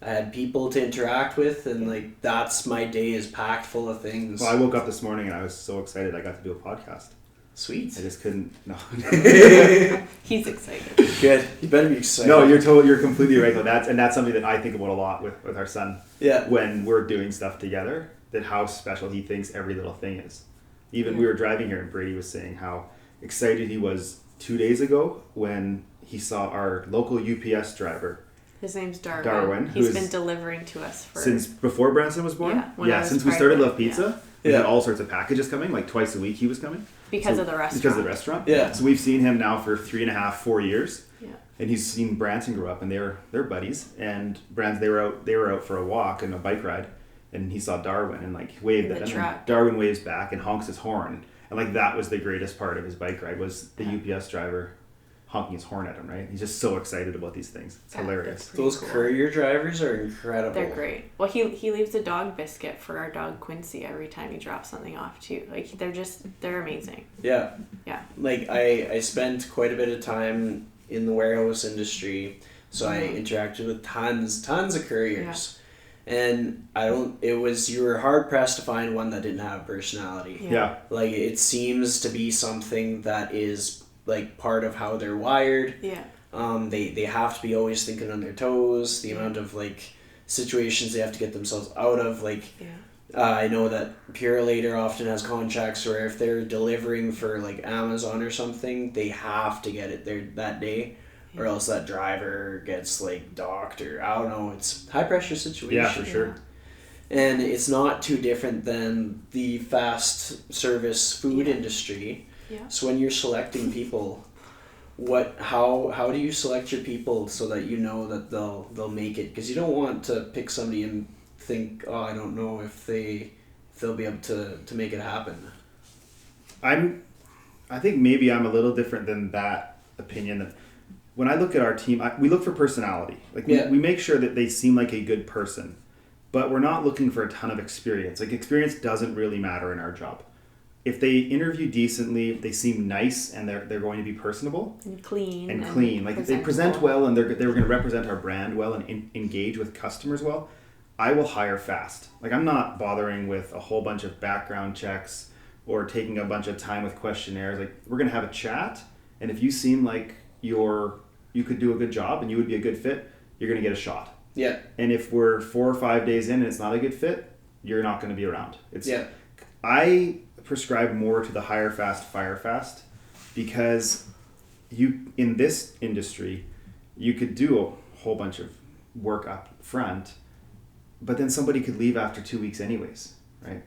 I had people to interact with, and like, that's my day is packed full of things. Well, I woke up this morning and I was so excited I got to do a podcast. Sweet. I just couldn't. No. He's excited. Good. You better be excited. No, you're completely right. That's something that I think about a lot with our son. Yeah. When we're doing stuff together, that how special he thinks every little thing is. Even we were driving here and Braede was saying how excited he was 2 days ago when he saw our local UPS driver. His name's Darwin. He's been delivering to us since before Branson was born. Since we started Love Pizza, we had all sorts of packages coming. Like twice a week, he was coming because of the restaurant. Because of the restaurant. Yeah. So we've seen him now for 3.5-4 years. Yeah. And he's seen Branson grow up, and they're buddies. And they were out for a walk and a bike ride, and he saw Darwin and like waved at him. And Darwin waves back and honks his horn, and like that was the greatest part of his bike ride was the UPS driver honking his horn at him, right? He's just so excited about these things. It's hilarious. Those courier drivers are incredible. They're great. Well, he leaves a dog biscuit for our dog Quincy every time he drops something off too. Like they're amazing. Yeah. Yeah. Like I spent quite a bit of time in the warehouse industry, so I interacted with tons of couriers. And you were hard pressed to find one that didn't have personality. Yeah. Like, it seems to be something that is like part of how they're wired. Yeah. They have to be always thinking on their toes. The amount of like situations they have to get themselves out of. Like, I know that Pure Later often has contracts where if they're delivering for like Amazon or something, they have to get it there that day, or else that driver gets like docked, or I don't know. It's high pressure situation. Yeah, for sure. And it's not too different than the fast service food industry. Yeah. So when you're selecting people, how do you select your people so that you know that they'll make it? Because you don't want to pick somebody and think, oh, I don't know if they'll be able to make it happen. I think maybe I'm a little different than that opinion. That when I look at our team, we look for personality. Like we make sure that they seem like a good person, but we're not looking for a ton of experience. Like, experience doesn't really matter in our job. If they interview decently, if they seem nice, and they're going to be personable and clean, like if they present well and they're going to represent our brand well and engage with customers well, I will hire fast. Like, I'm not bothering with a whole bunch of background checks or taking a bunch of time with questionnaires. Like, we're going to have a chat, and if you seem like you could do a good job and you would be a good fit, you're going to get a shot. Yeah. And if we're 4 or 5 days in and it's not a good fit, you're not going to be around. I prescribe more to the hire fast, fire fast, because in this industry, you could do a whole bunch of work up front, but then somebody could leave after 2 weeks anyways, right?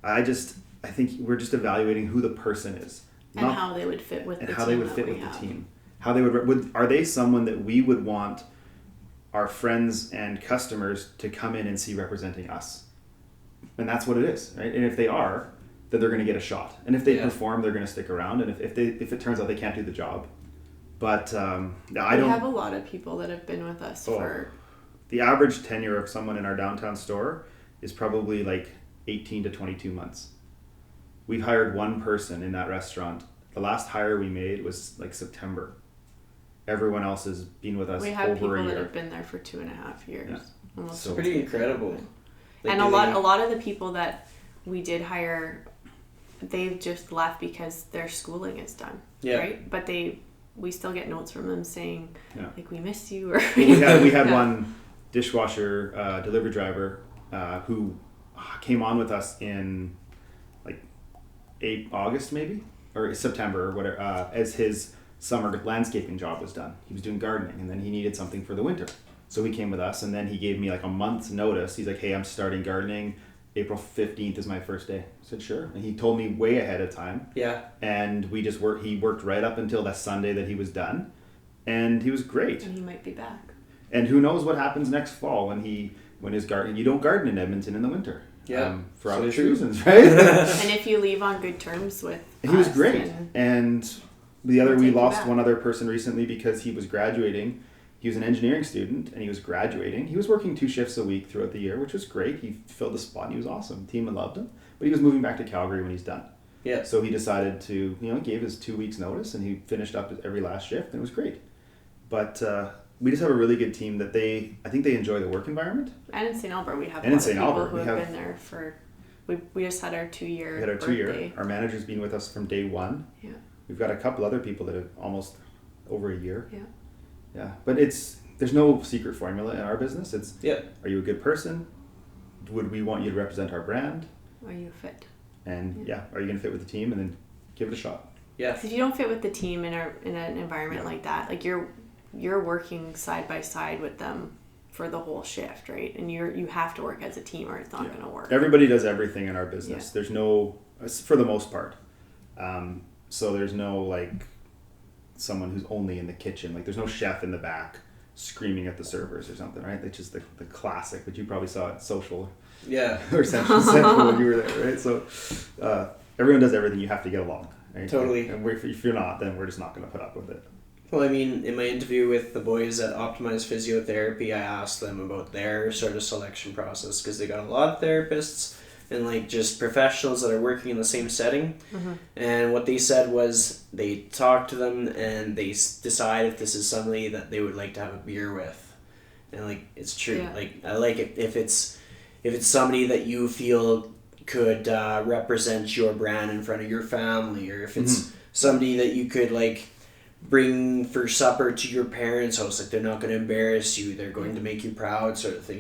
I think we're just evaluating who the person is. And how they would fit with the team. Are they someone that we would want our friends and customers to come in and see representing us? And that's what it is, right? And if they are, then they're going to get a shot. And if they perform, they're going to stick around. And if it turns out they can't do the job, but we have a lot of people that have been with us for. The average tenure of someone in our downtown store is probably like 18 to 22 months. We've hired one person in that restaurant. The last hire we made was like September. Everyone else has been with us over a year. We have people that have been there for 2.5 years. Yeah. So pretty incredible. And a lot of the people that we did hire, they've just left because their schooling is done. Yeah. Right? But we still get notes from them saying, like, we miss you. Or we had one dishwasher delivery driver who came on with us in like August maybe, or September or whatever, as his summer landscaping job was done. He was doing gardening, and then he needed something for the winter. So he came with us, and then he gave me like a month's notice. He's like, hey, I'm starting gardening. April 15th is my first day. I said, sure. And he told me way ahead of time. Yeah. And we just worked. He worked right up until that Sunday that he was done. And he was great. And he might be back. And who knows what happens next fall when his garden. You don't garden in Edmonton in the winter. Yeah. For obvious reasons, right? And if you leave on good terms with he was great. And we lost one other person recently because he was graduating. He was an engineering student, and he was graduating. He was working 2 shifts a week throughout the year, which was great. He filled the spot, and he was awesome. The team loved him. But he was moving back to Calgary when he's done. Yeah. So he decided to, gave his 2 weeks notice, and he finished up every last shift, and it was great. But we just have a really good team that I think they enjoy the work environment. And in St. Albert, we have a lot of people who have been there for, we just had our 2-year birthday. Our manager's been with us from day one. Yeah. We've got a couple other people that have almost over a year. Yeah. Yeah, but there's no secret formula in our business. Are you a good person? Would we want you to represent our brand? Are you fit? And are you going to fit with the team, and then give it a shot? Yeah. Because if you don't fit with the team in an environment like that, like you're working side by side with them for the whole shift, right? And you have to work as a team, or it's not going to work. Everybody does everything in our business. There's no, for the most part. So there's no like someone who's only in the kitchen. Like, there's no chef in the back screaming at the servers or something, right? That's just the classic, but you probably saw it Social. Yeah. Or Central when you were there, right? So everyone does everything. You have to get along, right? Totally. And if you're not, then we're just not going to put up with it. Well, I mean, in my interview with the boys at Optimized Physiotherapy, I asked them about their sort of selection process, because they got a lot of therapists and like just professionals that are working in the same setting. Mm-hmm. And what they said was they talk to them and they decide if this is somebody that they would like to have a beer with. And like, it's true. Yeah. Like, I like it if it's if it's somebody that you feel could represent your brand in front of your family, or if it's somebody that you could like bring for supper to your parents' house, like they're not going to embarrass you, they're going to make you proud, sort of thing.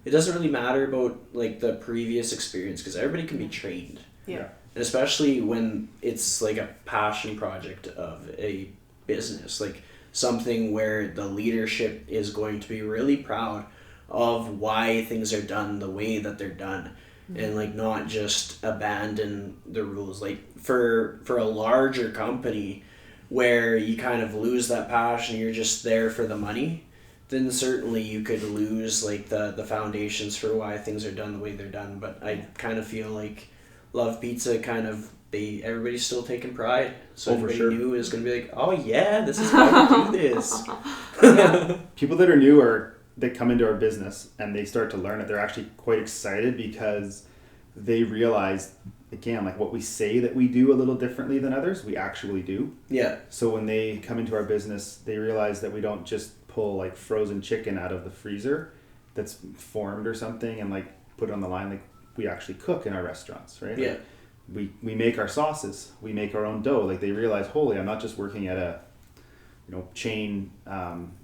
It doesn't really matter about like the previous experience, because everybody can be trained. Yeah. And especially when it's like a passion project of a business, like something where the leadership is going to be really proud of why things are done the way that they're done, and like not just abandon the rules. Like for a larger company where you kind of lose that passion, you're just there for the money, then certainly you could lose like the foundations for why things are done the way they're done. But I kind of feel like Love Pizza kind of, everybody's still taking pride. So everybody new is going to be like, oh yeah, this is how we do this. People that are new that come into our business and they start to learn it, they're actually quite excited because they realize, again, like what we say that we do a little differently than others, we actually do. Yeah. So when they come into our business, they realize that we don't just pull like frozen chicken out of the freezer that's formed or something and like put it on the line. Like we actually cook in our restaurants, right? Yeah. Like, we make our sauces, we make our own dough. Like they realize, holy, I'm not just working at a chain,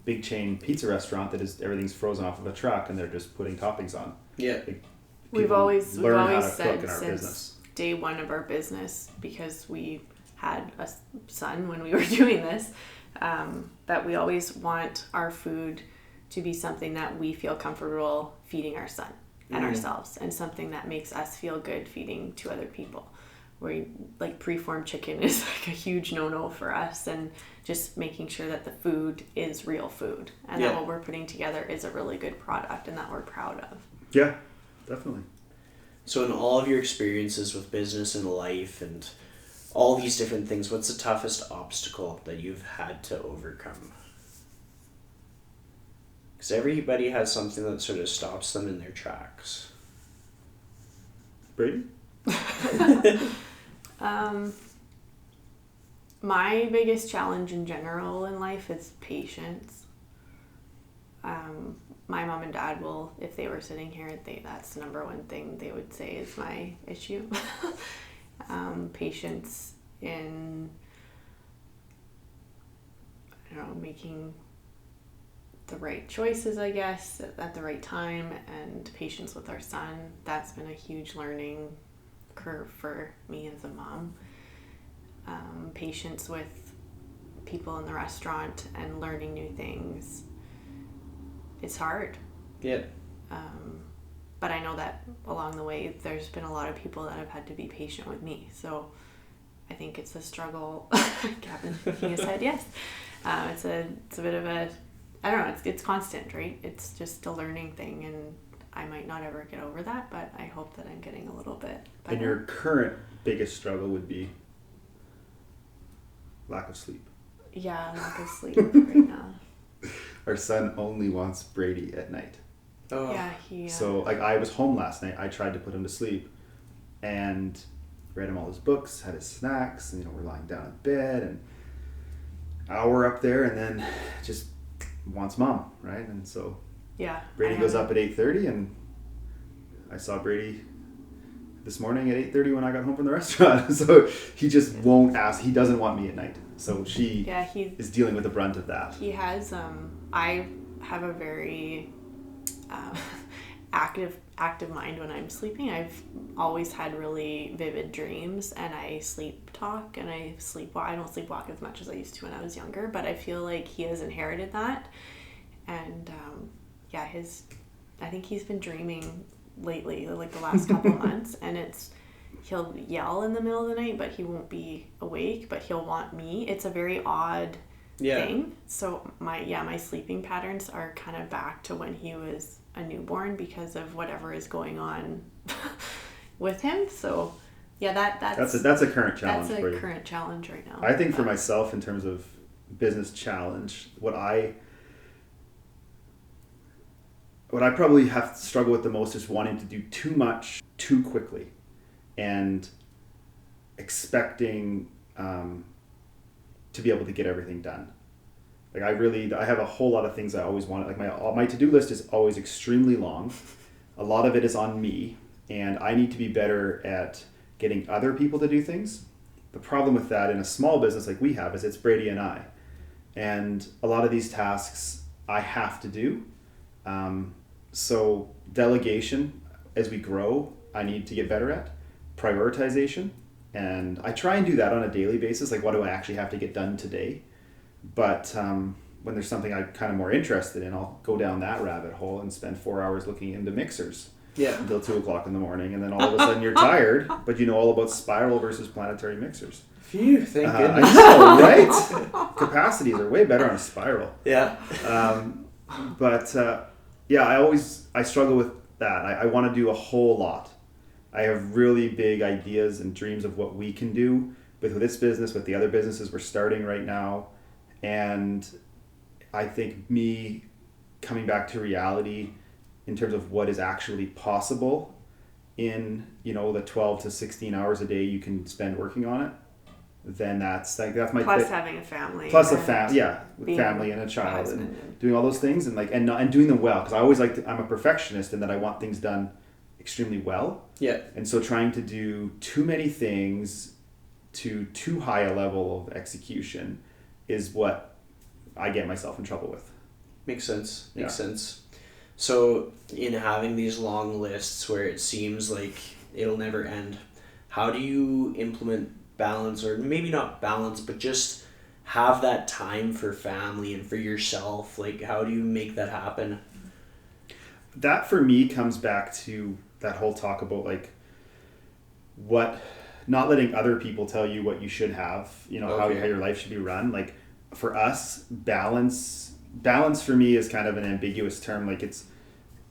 big chain pizza restaurant that is everything's frozen off of a truck and they're just putting toppings on. Yeah. Like, we've always said since day one of our business, because we had a son when we were doing this, that we always want our food to be something that we feel comfortable feeding our son and ourselves, and something that makes us feel good feeding to other people. Where like preformed chicken is like a huge no-no for us, and just making sure that the food is real food and that what we're putting together is a really good product and that we're proud of. Yeah, definitely. So in all of your experiences with business and life and all these different things, what's the toughest obstacle that you've had to overcome? Because everybody has something that sort of stops them in their tracks. Braede? My biggest challenge in general in life is patience. My mom and dad will, if they were sitting here, that's the number one thing they would say is my issue. Patience in, making the right choices, I guess, at the right time, and patience with our son. That's been a huge learning curve for me as a mom. Patience with people in the restaurant and learning new things. It's hard. Yeah. But I know that along the way there's been a lot of people that have had to be patient with me. So I think it's a struggle. Gavin shaking his head, yes. It's a bit of a, I don't know, it's constant, right? It's just a learning thing, and I might not ever get over that, but I hope that I'm getting a little bit better. And your current biggest struggle would be lack of sleep. Yeah, lack of sleep right now. Our son only wants Braede at night. Oh. Yeah, So like I was home last night. I tried to put him to sleep, and read him all his books, had his snacks, and we're lying down in bed, and hour up there, and then just wants mom, right? And so Braede goes up at 8:30, and I saw Braede this morning at 8:30 when I got home from the restaurant. So he just won't ask. He doesn't want me at night. So she is dealing with the brunt of that. He has, I have a very active mind when I'm sleeping. I've always had really vivid dreams, and I sleep talk and I sleepwalk. I don't sleepwalk as much as I used to when I was younger, but I feel like he has inherited that. And I think he's been dreaming lately, like the last couple months, and he'll yell in the middle of the night, but he won't be awake, but he'll want me. It's a very odd thing. So my sleeping patterns are kind of back to when he was a newborn because of whatever is going on with him. So that's a current challenge. That's a current challenge right now. I think for myself, in terms of business challenge, what I probably have to struggle with the most is wanting to do too much too quickly, and expecting to be able to get everything done. Like I have a whole lot of things I always want. Like my to-do list is always extremely long, a lot of it is on me, and I need to be better at getting other people to do things. The problem with that in a small business like we have is it's Braede and I. And a lot of these tasks I have to do. So delegation, as we grow, I need to get better at. Prioritization. And I try and do that on a daily basis. Like, what do I actually have to get done today? But when there's something I'm kind of more interested in, I'll go down that rabbit hole and spend 4 hours looking into mixers. Yeah. Until 2 o'clock in the morning, and then all of a sudden you're tired, but you know all about spiral versus planetary mixers. Phew, thank goodness. I know, right? Capacities are way better on a spiral. Yeah. I struggle with that. I want to do a whole lot. I have really big ideas and dreams of what we can do with this business, with the other businesses we're starting right now, and I think me coming back to reality in terms of what is actually possible in, the 12 to 16 hours a day you can spend working on it, then that's my plus having a family, plus family and a child and doing all those things and doing them well, because I always I'm a perfectionist in that I want things done extremely well. Yeah. And so trying to do too many things to too high a level of execution is what I get myself in trouble with. Makes sense. Makes sense. So in having these long lists where it seems like it'll never end, how do you implement balance, or maybe not balance, but just have that time for family and for yourself? Like, how do you make that happen? That for me comes back to that whole talk about not letting other people tell you what you should have, how your life should be run. Like, for us, balance for me is kind of an ambiguous term. Like, it's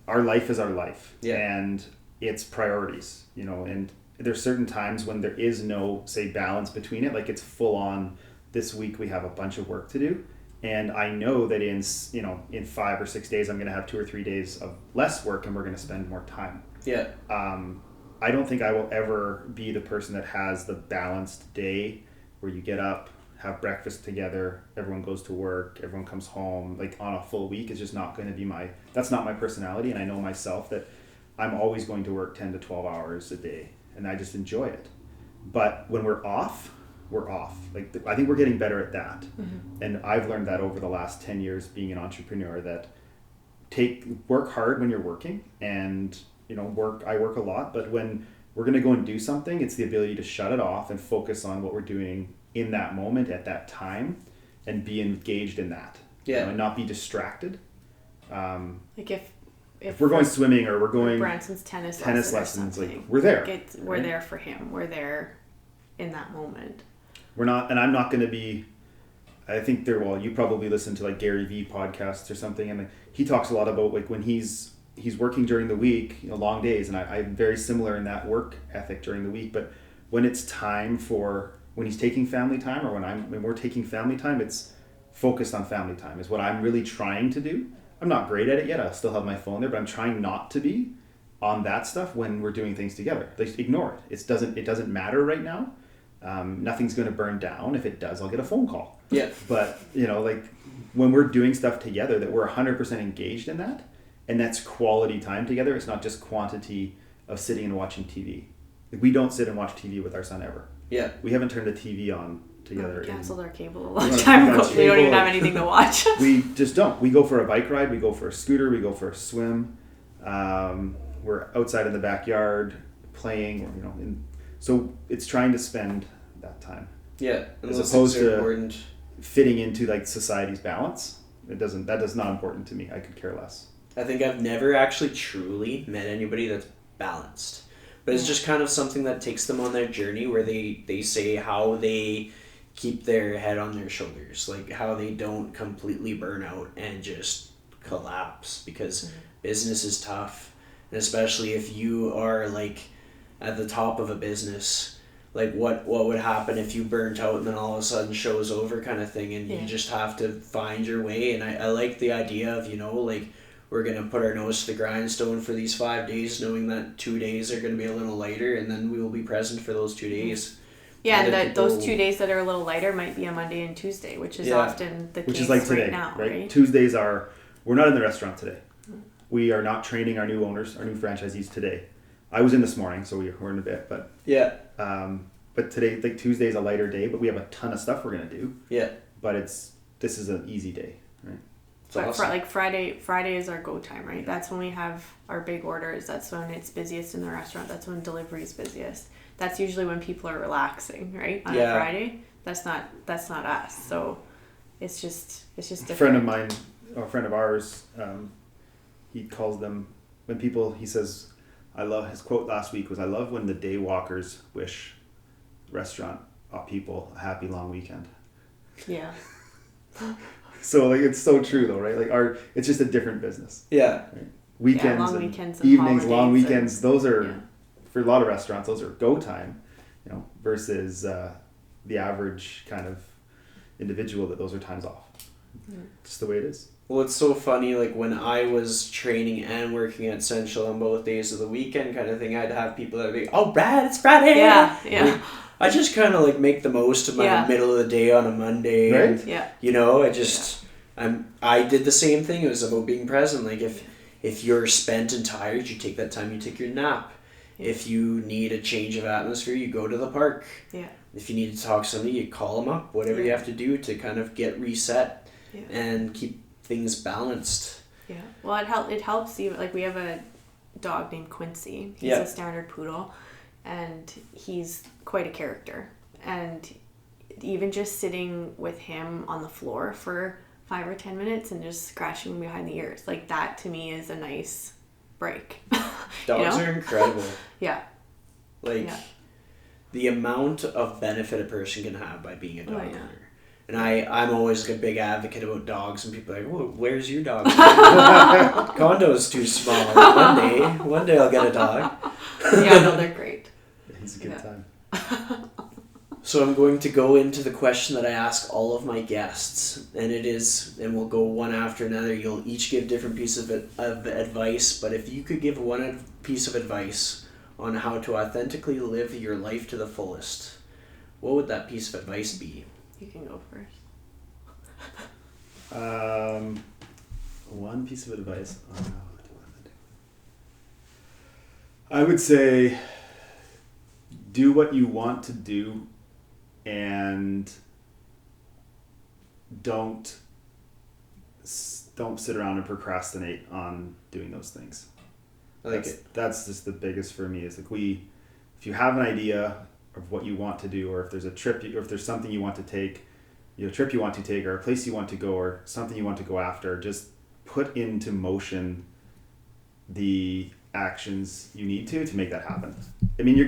our life is our life, and it's priorities, and there's certain times when there is no, say, balance between it. Like, it's full on, this week we have a bunch of work to do, and I know that in 5 or 6 days I'm going to have 2 or 3 days of less work, and we're going to spend more time. I don't think I will ever be the person that has the balanced day where you get up, have breakfast together, everyone goes to work, everyone comes home, like on a full week. Is just not going to be that's not my personality, and I know myself that I'm always going to work 10 to 12 hours a day, and I just enjoy it. But when we're off. Like, I think we're getting better at that. Mm-hmm. And I've learned that over the last 10 years being an entrepreneur, that work hard when you're working, and I work a lot, but when we're going to go and do something, it's the ability to shut it off and focus on what we're doing in that moment at that time and be engaged in that. And not be distracted. Like if we're going swimming, or we're going Branson's tennis lessons, like, we're there. We're there for him. We're there in that moment. We're not, and I'm not going to be, I think you probably listen to like Gary Vee podcasts or something, and he talks a lot about like when he's working during the week, long days, and I'm very similar in that work ethic during the week. But when it's time when he's taking family time, or when we're taking family time, it's focused on family time is what I'm really trying to do. I'm not great at it yet. I'll still have my phone there, but I'm trying not to be on that stuff when we're doing things together. Like, ignore it. It doesn't matter right now. Nothing's going to burn down. If it does, I'll get a phone call. Yeah. But when we're doing stuff together, that we're 100% engaged in that. And that's quality time together. It's not just quantity of sitting and watching TV. We don't sit and watch TV with our son ever. Yeah. We haven't turned the TV on together. We canceled our cable a long time ago. We don't even have anything to watch. We just don't. We go for a bike ride. We go for a scooter. We go for a swim. We're outside in the backyard playing. So it's trying to spend that time. Yeah. As opposed to fitting into like society's balance. That's not important to me. I could care less. I think I've never actually truly met anybody that's balanced. But it's just kind of something that takes them on their journey, where they say how they keep their head on their shoulders, like how they don't completely burn out and just collapse, because business is tough. And especially if you are like at the top of a business, like what would happen if you burnt out and then all of a sudden show's over kind of thing, and you just have to find your way. And I like the idea of, like, we're going to put our nose to the grindstone for these 5 days, knowing that 2 days are going to be a little lighter, and then we will be present for those 2 days. Yeah, and those 2 days that are a little lighter might be a Monday and Tuesday, which is often the case like today, right now, right? Tuesdays we're not in the restaurant today. We are not training our new owners, our new franchisees today. I was in this morning, so we're in a bit, but Yeah. But today, like Tuesday, is a lighter day, but we have a ton of stuff we're gonna do. Yeah. But this is an easy day, right? But awesome. like Friday is our go time, right? That's when we have our big orders. That's when it's busiest in the restaurant. That's when delivery is busiest. That's usually when people are relaxing, right? On a Friday. That's not us. So it's just different. A friend of mine, or a friend of ours, he calls them when people. He says, "I love." His quote last week was, "I love when the day walkers wish restaurant people a happy long weekend." Yeah. So like it's so true though, right? Like it's just a different business. Yeah. Right? Weekends, long and weekends and evenings, long holidays weekends. Those are for a lot of restaurants. Those are go time, versus the average kind of individual that those are times off. Just the way it is. Well, it's so funny, like when I was training and working at Central on both days of the weekend kind of thing, I'd have people that would be, "Oh, Brad, it's Friday!" Yeah. Like, I just kind of like make the most of my middle of the day on a Monday. Right? And, I did the same thing. It was about being present. Like if you're spent and tired, you take that time, you take your nap. Yeah. If you need a change of atmosphere, you go to the park. Yeah. If you need to talk to somebody, you call them up. Whatever you have to do to kind of get reset and keep things balanced. Yeah. Well, it helps you. Like we have a dog named Quincy. He's a standard poodle, and he's quite a character. And even just sitting with him on the floor for 5 or 10 minutes and just scratching him behind the ears, like that to me is a nice break. Dogs are incredible. Yeah. Like the amount of benefit a person can have by being a dog owner. And I'm always like a big advocate about dogs, and people are like, "Well, where's your dog?" Condo's too small. One day I'll get a dog. Yeah, no, they're great. It's a good time. So I'm going to go into the question that I ask all of my guests, and we'll go one after another. You'll each give different pieces of advice, but if you could give one piece of advice on how to authentically live your life to the fullest, what would that piece of advice be? You can go first. One piece of advice. I would say do what you want to do and don't sit around and procrastinate on doing those things. That's just the biggest for me is like if you have an idea of what you want to do, or if there's a trip, or if there's something you want to take, a trip you want to take, or a place you want to go, or something you want to go after, just put into motion the actions you need to make that happen. I mean, you're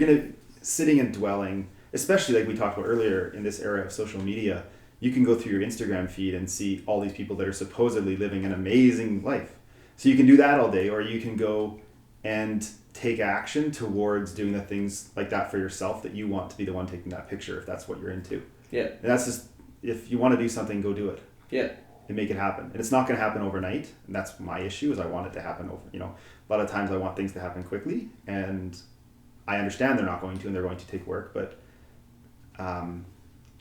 sitting and dwelling, especially like we talked about earlier in this era of social media, you can go through your Instagram feed and see all these people that are supposedly living an amazing life. So you can do that all day, or you can go and take action towards doing the things like that for yourself that you want to be the one taking that picture if that's what you're into. Yeah. And that's just, if you want to do something, go do it. Yeah. And make it happen. And it's not going to happen overnight. And that's my issue is I want it to happen over, a lot of times I want things to happen quickly, and I understand they're not going to, and they're going to take work, but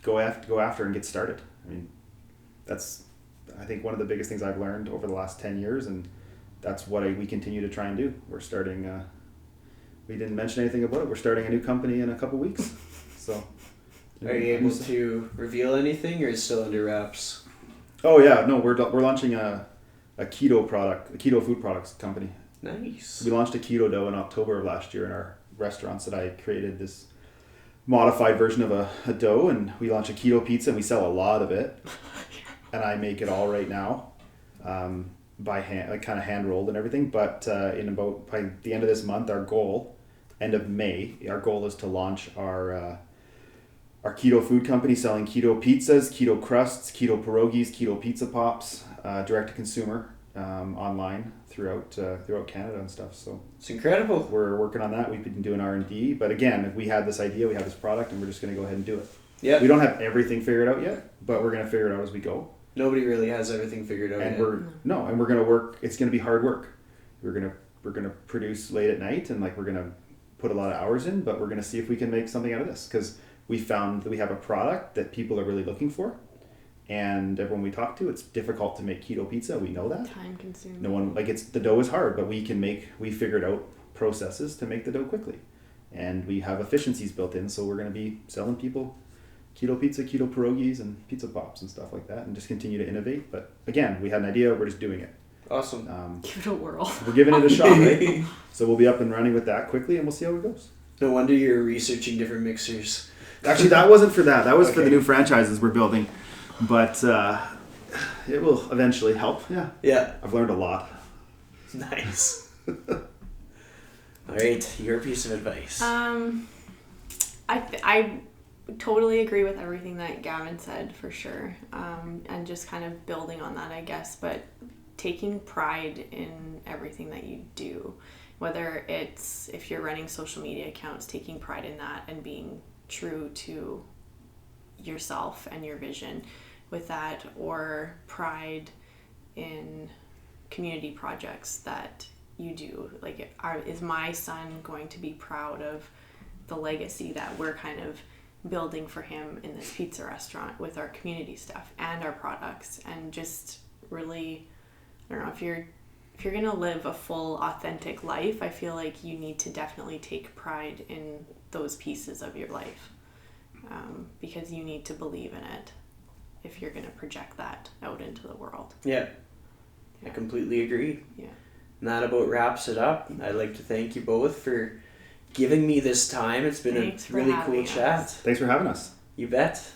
go after and get started. I mean, that's, I think, one of the biggest things I've learned over the last 10 years, and that's what we continue to try and do. We're starting, we didn't mention anything about it. We're starting a new company in a couple weeks. So, are you able to reveal anything, or is it still under wraps? Oh yeah, no, we're launching a keto food products company. Nice. We launched a keto dough in October of last year in our restaurants that I created this modified version of a dough, and we launched a keto pizza, and we sell a lot of it. And I make it all right now, by hand, like kind of hand rolled and everything. But by the end of this month, end of May, our goal is to launch our keto food company selling keto pizzas, keto crusts, keto pierogies, keto pizza pops, direct to consumer, online throughout Canada and stuff. So it's incredible. We're working on that. We've been doing R&D, but again, if we had this idea, we have this product, and we're just going to go ahead and do it. Yeah. We don't have everything figured out yet, but we're going to figure it out as we go. Nobody really has everything figured out yet. And we're going to work. It's going to be hard work. We're going to produce late at night, and we're going to put a lot of hours in, but we're going to see if we can make something out of this, because we found that we have a product that people are really looking for, And everyone we talk to, it's difficult to make keto pizza. We know that. Time consuming. No one, like, the dough is hard, but we figured out processes to make the dough quickly. And we have efficiencies built in, so we're going to be selling people keto pizza, keto pierogies, and pizza pops and stuff like that, and just continue to innovate. But again, we had an idea, we're just doing it. Awesome. Give it a whirl. We're giving it a shot, right? So we'll be up and running with that quickly, and we'll see how it goes. No wonder you're researching different mixers. Actually, that wasn't for that. That was for Okay. the new franchises we're building. But it will eventually help. Yeah. Yeah. I've learned a lot. Nice. All right, your piece of advice. I totally agree with everything that Gavin said, for sure. And just kind of building on that, I guess, but taking pride in everything that you do, whether it's, if you're running social media accounts, taking pride in that and being true to yourself and your vision with that, or pride in community projects that you do. Like, is my son going to be proud of the legacy that we're kind of building for him in this pizza restaurant with our community stuff and our products? And just really, I don't know, if you're going to live a full, authentic life, I feel like you need to definitely take pride in those pieces of your life, because you need to believe in it if you're going to project that out into the world. Yeah. I completely agree. Yeah. And that about wraps it up. I'd like to thank you both for giving me this time. It's been Thanks a for really cool having chat. us. Thanks for having us. You bet.